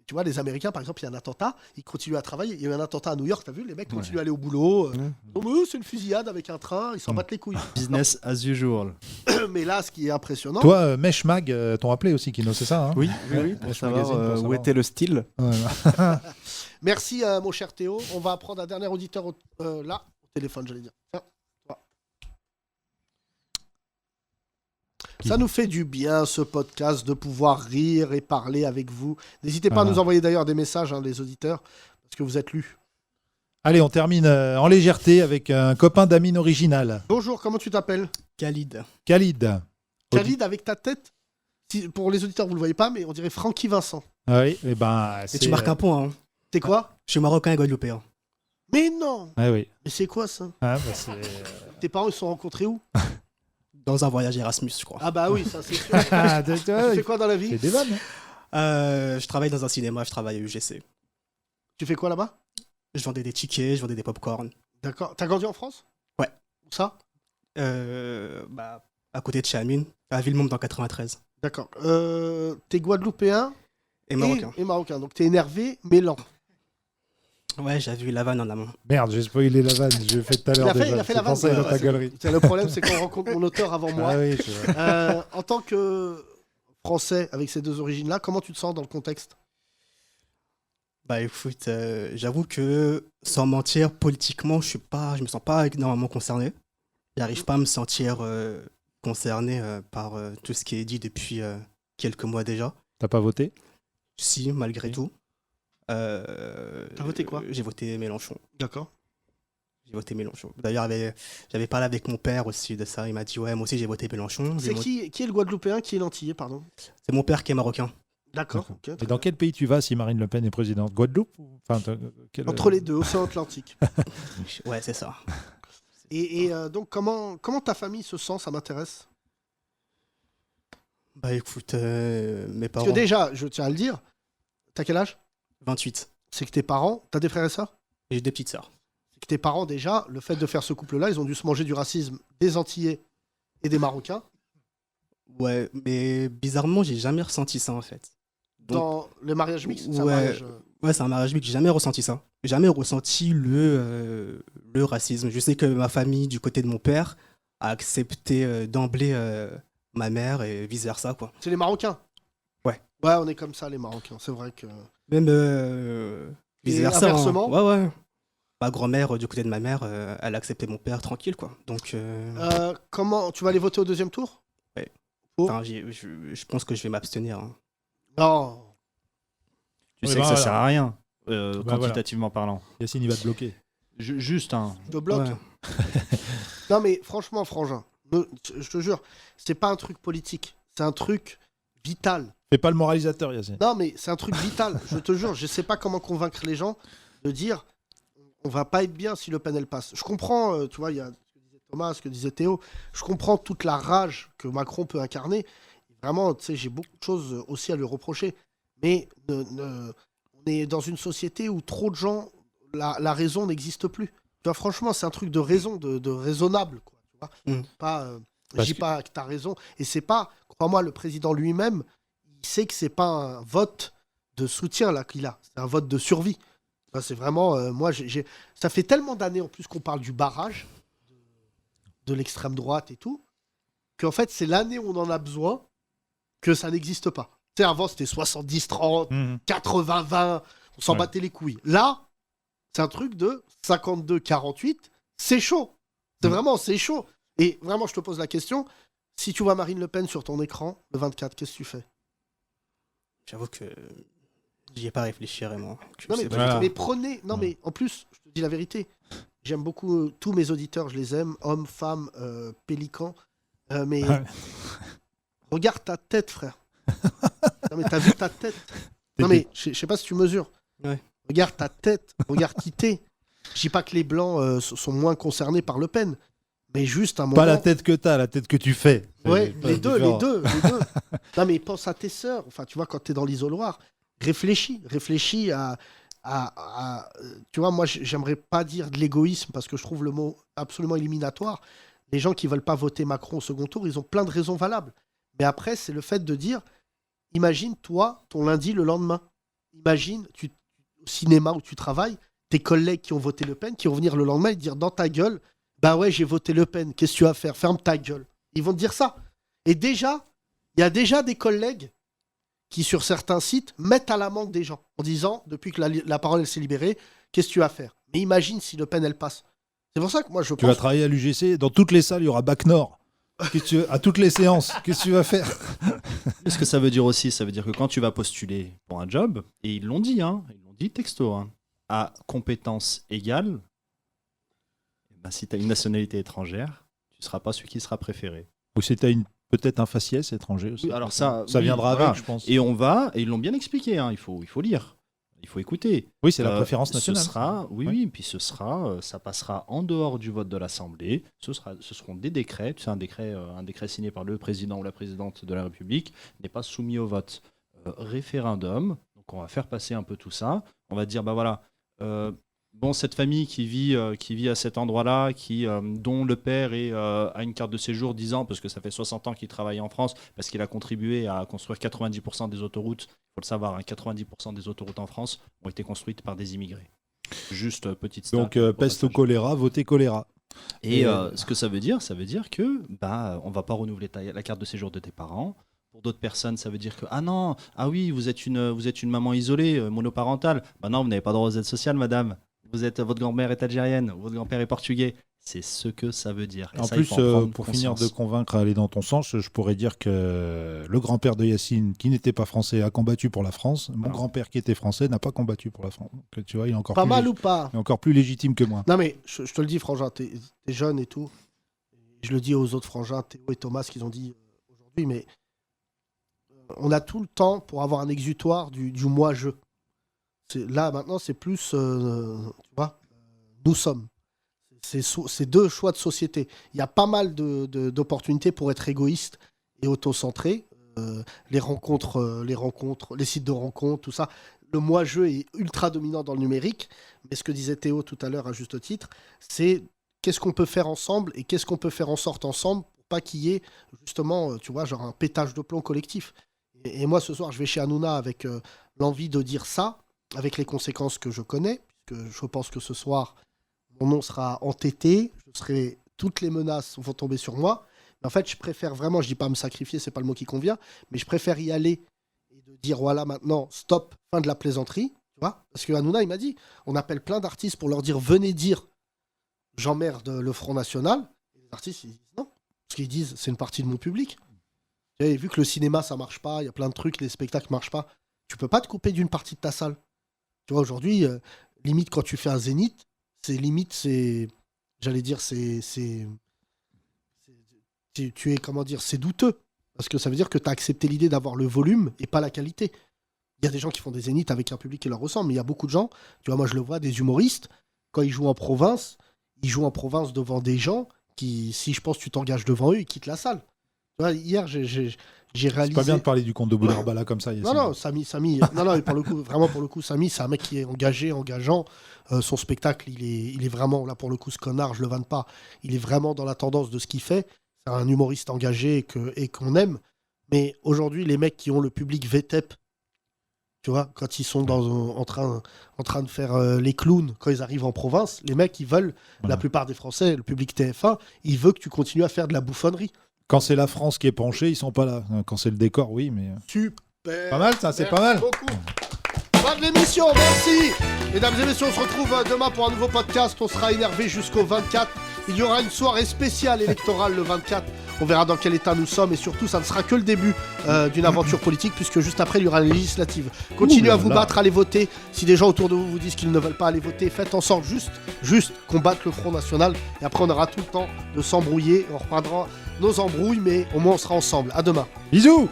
Tu vois, les Américains, par exemple, il y a un attentat, ils continuent à travailler. Il y a eu un attentat à New York, t'as vu, les mecs continuent à aller au boulot. Donc, c'est une fusillade avec un train, ils s'en battent les couilles. Business as usual. Mais là, ce qui est impressionnant. Toi, Mesh Mag, t'ont appelé aussi, Kino, c'est ça hein Oui, Ouais, pour Mesh savoir Magazine, pour où savoir. était le style. Voilà. Merci, mon cher Théo. On va prendre un dernier auditeur là, au téléphone, j'allais dire. Tiens, toi. Ça nous fait du bien, ce podcast, de pouvoir rire et parler avec vous. N'hésitez pas à nous envoyer d'ailleurs des messages, hein, les auditeurs, parce que vous êtes lus. Allez, on termine en légèreté avec un copain d'Amine original. Bonjour, comment tu t'appelles? Khalid. Khalid. Khalid, avec ta tête, pour les auditeurs, vous le voyez pas, mais on dirait Francky Vincent. Ah oui, et ben. Et tu marques un point. Hein. C'est quoi? Je suis marocain et guadeloupéen. Mais non! Ah oui. Mais c'est quoi ça? Ah, bah, c'est... Tes parents ils se sont rencontrés où? Dans un voyage Erasmus, je crois. Ah bah oui, ça c'est sûr. Ah, Tu fais quoi dans la vie? C'est des vannes. Je travaille dans un cinéma, je travaille à UGC. Tu fais quoi là-bas? Je vendais des tickets, je vendais des pop-corn. D'accord. T'as grandi en France? Ouais. Où ça? À côté de chez Amine, à Villemomble dans 93. D'accord. T'es guadeloupéen Et marocain. et marocain. Donc t'es énervé, mais lent. Ouais, j'ai vu la vanne en amont. Merde, j'ai spoilé la vanne. J'ai fait tout à l'heure. Il a fait la vanne. C'est ta galerie. Le problème, c'est qu'on rencontre mon auteur avant moi. Ah oui, c'est vrai. En tant que Français, avec ces deux origines-là, comment tu te sens dans le contexte? Bah écoute, j'avoue que, sans mentir, politiquement, je me sens pas énormément concerné. J'arrive pas à me sentir concerné par tout ce qui est dit depuis quelques mois déjà. T'as pas voté? Si, malgré tout. T'as voté quoi? J'ai voté Mélenchon. D'accord. J'ai voté Mélenchon. D'ailleurs, j'avais parlé avec mon père aussi de ça. Il m'a dit, ouais, moi aussi j'ai voté Mélenchon. C'est qui est le guadeloupéen, qui est l'antillais, pardon? C'est mon père qui est marocain. D'accord. Ok, Et dans quel pays tu vas si Marine Le Pen est présidente? Guadeloupe enfin, Entre les deux, océan Atlantique. Ouais, c'est ça. Et donc, comment ta famille se sent? Ça m'intéresse. Bah écoute, mes parents... Parce que déjà, je tiens à le dire, t'as quel âge? 28. C'est que tes parents, t'as des frères et sœurs? J'ai des petites sœurs. C'est que tes parents, déjà, le fait de faire ce couple-là, ils ont dû se manger du racisme des Antillais et des Marocains. Ouais, mais bizarrement, j'ai jamais ressenti ça en fait. Donc, dans le mariage mixte, c'est un ouais, mariage, ouais, c'est un mariage mixte. J'ai jamais ressenti ça. J'ai jamais ressenti le racisme. Je sais que ma famille, du côté de mon père, a accepté d'emblée ma mère et vice versa, quoi. C'est les Marocains. Ouais. Ouais, on est comme ça, les Marocains. C'est vrai que. Même vice versa. Inversement. Ouais, ouais. Ma grand-mère, du côté de ma mère, elle a accepté mon père tranquille, quoi. Donc. Comment tu vas aller voter au deuxième tour? Ouais. Pour Enfin, je pense que je vais m'abstenir. Hein. Non. Tu Ouais, sais bah que ça voilà. sert à rien, Bah quantitativement parlant. Yacine, il va te bloquer. Juste un. Je te bloque. Ouais. Non, mais franchement, Frangin, je te jure, c'est pas un truc politique. c'est un truc vital. Fais pas le moralisateur, Yacine. Non, mais c'est un truc vital. Je te jure, je sais pas comment convaincre les gens de dire on va pas être bien si Le Pen elle passe. Je comprends, tu vois, il y a ce que disait Thomas, ce que disait Théo. Je comprends toute la rage que Macron peut incarner. Vraiment, tu sais, j'ai beaucoup de choses aussi à lui reprocher. Mais on est dans une société où trop de gens, la raison n'existe plus. Tu vois, franchement, c'est un truc de raison, de raisonnable. Quoi, tu vois pas, je dis pas que tu as raison. Et c'est pas, crois-moi, le président lui-même, il sait que c'est pas un vote de soutien là qu'il a. C'est un vote de survie. Ça, c'est vraiment, moi, ça fait tellement d'années en plus qu'on parle du barrage de l'extrême droite et tout, qu'en fait, c'est l'année où on en a besoin que ça n'existe pas. Tu sais, avant, c'était 70-30, 80-20, on s'en battait les couilles. Là, c'est un truc de 52-48, c'est chaud. C'est vraiment, c'est chaud. Et vraiment, je te pose la question, si tu vois Marine Le Pen sur ton écran, le 24, qu'est-ce que tu fais? J'avoue que j'y ai pas réfléchi vraiment. Non, mais prenez... Non, mais en plus, je te dis la vérité, j'aime beaucoup tous mes auditeurs, je les aime, hommes, femmes, pélicans, mais regarde ta tête, frère. Non, mais t'as vu ta tête? Non, mais je sais pas si tu mesures. Ouais. Regarde ta tête, regarde qui t'es. Je dis pas que les Blancs sont moins concernés par Le Pen, mais juste un moment... Pas la tête que t'as, la tête que tu fais. Ouais, les deux. Non, mais pense à tes sœurs. Enfin, tu vois, quand t'es dans l'isoloir, réfléchis à... Tu vois, moi, j'aimerais pas dire de l'égoïsme, parce que je trouve le mot absolument éliminatoire. Les gens qui veulent pas voter Macron au second tour, ils ont plein de raisons valables. Mais après, c'est le fait de dire, imagine, toi, ton lundi, le lendemain. Imagine, au cinéma où tu travailles, tes collègues qui ont voté Le Pen, qui vont venir le lendemain et te dire dans ta gueule, bah ouais, j'ai voté Le Pen, qu'est-ce que tu vas faire? Ferme ta gueule. Ils vont te dire ça. Et déjà, il y a déjà des collègues qui, sur certains sites, mettent à l'amende des gens en disant, depuis que la parole elle s'est libérée, qu'est-ce que tu vas faire? Mais imagine si Le Pen, elle passe. C'est pour ça que moi, je pense... Tu vas travailler à l'UGC, dans toutes les salles, il y aura Bac Nord. À toutes les séances, qu'est-ce que tu vas faire? Ce que ça veut dire aussi, ça veut dire que quand tu vas postuler pour un job, et ils l'ont dit texto, à compétences égales, ben, si tu as une nationalité étrangère, tu ne seras pas celui qui sera préféré. Ou si tu as peut-être un faciès étranger aussi. Oui, alors ça viendra voilà. avec, je pense. Et ils l'ont bien expliqué, il faut lire. Il faut écouter. Oui, c'est la préférence nationale. Puis ça passera en dehors du vote de l'Assemblée. Ce seront des décrets. C'est un décret signé par le président ou la présidente de la République, n'est pas soumis au vote. Référendum. Donc on va faire passer un peu tout ça. On va dire, bah voilà, cette famille qui vit à cet endroit-là, dont le père a une carte de séjour 10 ans, parce que ça fait 60 ans qu'il travaille en France, parce qu'il a contribué à construire 90% des autoroutes. Il faut le savoir, 90% des autoroutes en France ont été construites par des immigrés. Juste petite stat. Donc peste au choléra, votez choléra. Et ce que ça veut dire que on va pas renouveler la carte de séjour de tes parents. Pour d'autres personnes, ça veut dire que vous êtes une maman isolée, monoparentale. Bah non, vous n'avez pas droit aux aides sociales, madame. Votre grand-mère est algérienne, votre grand-père est portugais. C'est ce que ça veut dire. Et en ça, plus, pour finir de convaincre à aller dans ton sens, je pourrais dire que le grand-père de Yacine, qui n'était pas français, a combattu pour la France. Mon grand-père, qui était français, n'a pas combattu pour la France. Donc, tu vois, il est encore encore plus légitime que moi. Non, mais je te le dis, frangin, t'es jeune et tout. Je le dis aux autres frangins, Théo et Thomas, ce qu'ils ont dit aujourd'hui, mais on a tout le temps pour avoir un exutoire du moi-je. Là, maintenant, c'est plus, tu vois, nous sommes. C'est deux choix de société. Il y a pas mal d'opportunités pour être égoïste et auto-centré. Les rencontres, les sites de rencontres, tout ça. Le moi-je est ultra dominant dans le numérique. Mais ce que disait Théo tout à l'heure, à juste titre, c'est qu'est-ce qu'on peut faire ensemble et qu'est-ce qu'on peut faire en sorte ensemble pour pas qu'il y ait, justement, tu vois, genre un pétage de plomb collectif. Et moi, ce soir, je vais chez Hanouna avec l'envie de dire ça, avec les conséquences que je connais, puisque je pense que ce soir, mon nom sera entêté, toutes les menaces vont tomber sur moi. Mais en fait, je préfère vraiment, je dis pas me sacrifier, c'est pas le mot qui convient, mais je préfère y aller et de dire voilà, maintenant, stop, fin de la plaisanterie, tu vois. Parce que Hanouna, il m'a dit, on appelle plein d'artistes pour leur dire venez dire j'emmerde le Front National. Et les artistes, ils disent non, parce qu'ils disent c'est une partie de mon public. Et vu que le cinéma, ça marche pas, il y a plein de trucs, les spectacles marchent pas, tu peux pas te couper d'une partie de ta salle. Tu vois, aujourd'hui, limite, quand tu fais un zénith, j'allais dire, c'est douteux. Parce que ça veut dire que tu as accepté l'idée d'avoir le volume et pas la qualité. Il y a des gens qui font des zéniths avec un public qui leur ressemble, mais il y a beaucoup de gens, tu vois, moi je le vois, des humoristes, quand ils jouent en province devant des gens qui, si je pense tu t'engages devant eux, ils quittent la salle. Tu vois, hier, j'ai réalisé... C'est pas bien de parler du compte de Boularbala comme ça. Non, Samy, non, pour le coup, Samy, c'est un mec qui est engageant. Son spectacle, il est vraiment, là pour le coup, ce connard, je le vanne pas, il est vraiment dans la tendance de ce qu'il fait. C'est un humoriste engagé et qu'on aime. Mais aujourd'hui, les mecs qui ont le public VTEP, tu vois, quand ils sont en train de faire les clowns, quand ils arrivent en province, les mecs, ils veulent, la plupart des Français, le public TF1, il veut que tu continues à faire de la bouffonnerie. Quand c'est la France qui est penchée, ils sont pas là. Quand c'est le décor, oui, mais... Super. Pas mal, ça, c'est pas mal. Beaucoup. Fin de l'émission, merci. Mesdames et messieurs, on se retrouve demain pour un nouveau podcast. On sera énervé jusqu'au 24. Il y aura une soirée spéciale électorale le 24. On verra dans quel état nous sommes et surtout, ça ne sera que le début d'une aventure politique puisque juste après, il y aura une législative. Continuez à vous battre, allez voter. Si des gens autour de vous vous disent qu'ils ne veulent pas aller voter, faites en sorte juste qu'on batte le Front National et après, on aura tout le temps de s'embrouiller. On reprendra nos embrouilles, mais au moins, on sera ensemble. À demain. Bisous.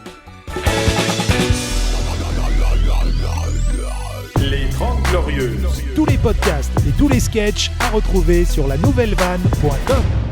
Les 30 Glorieuses. Tous les podcasts et tous les sketchs à retrouver sur la nouvellevanne.com.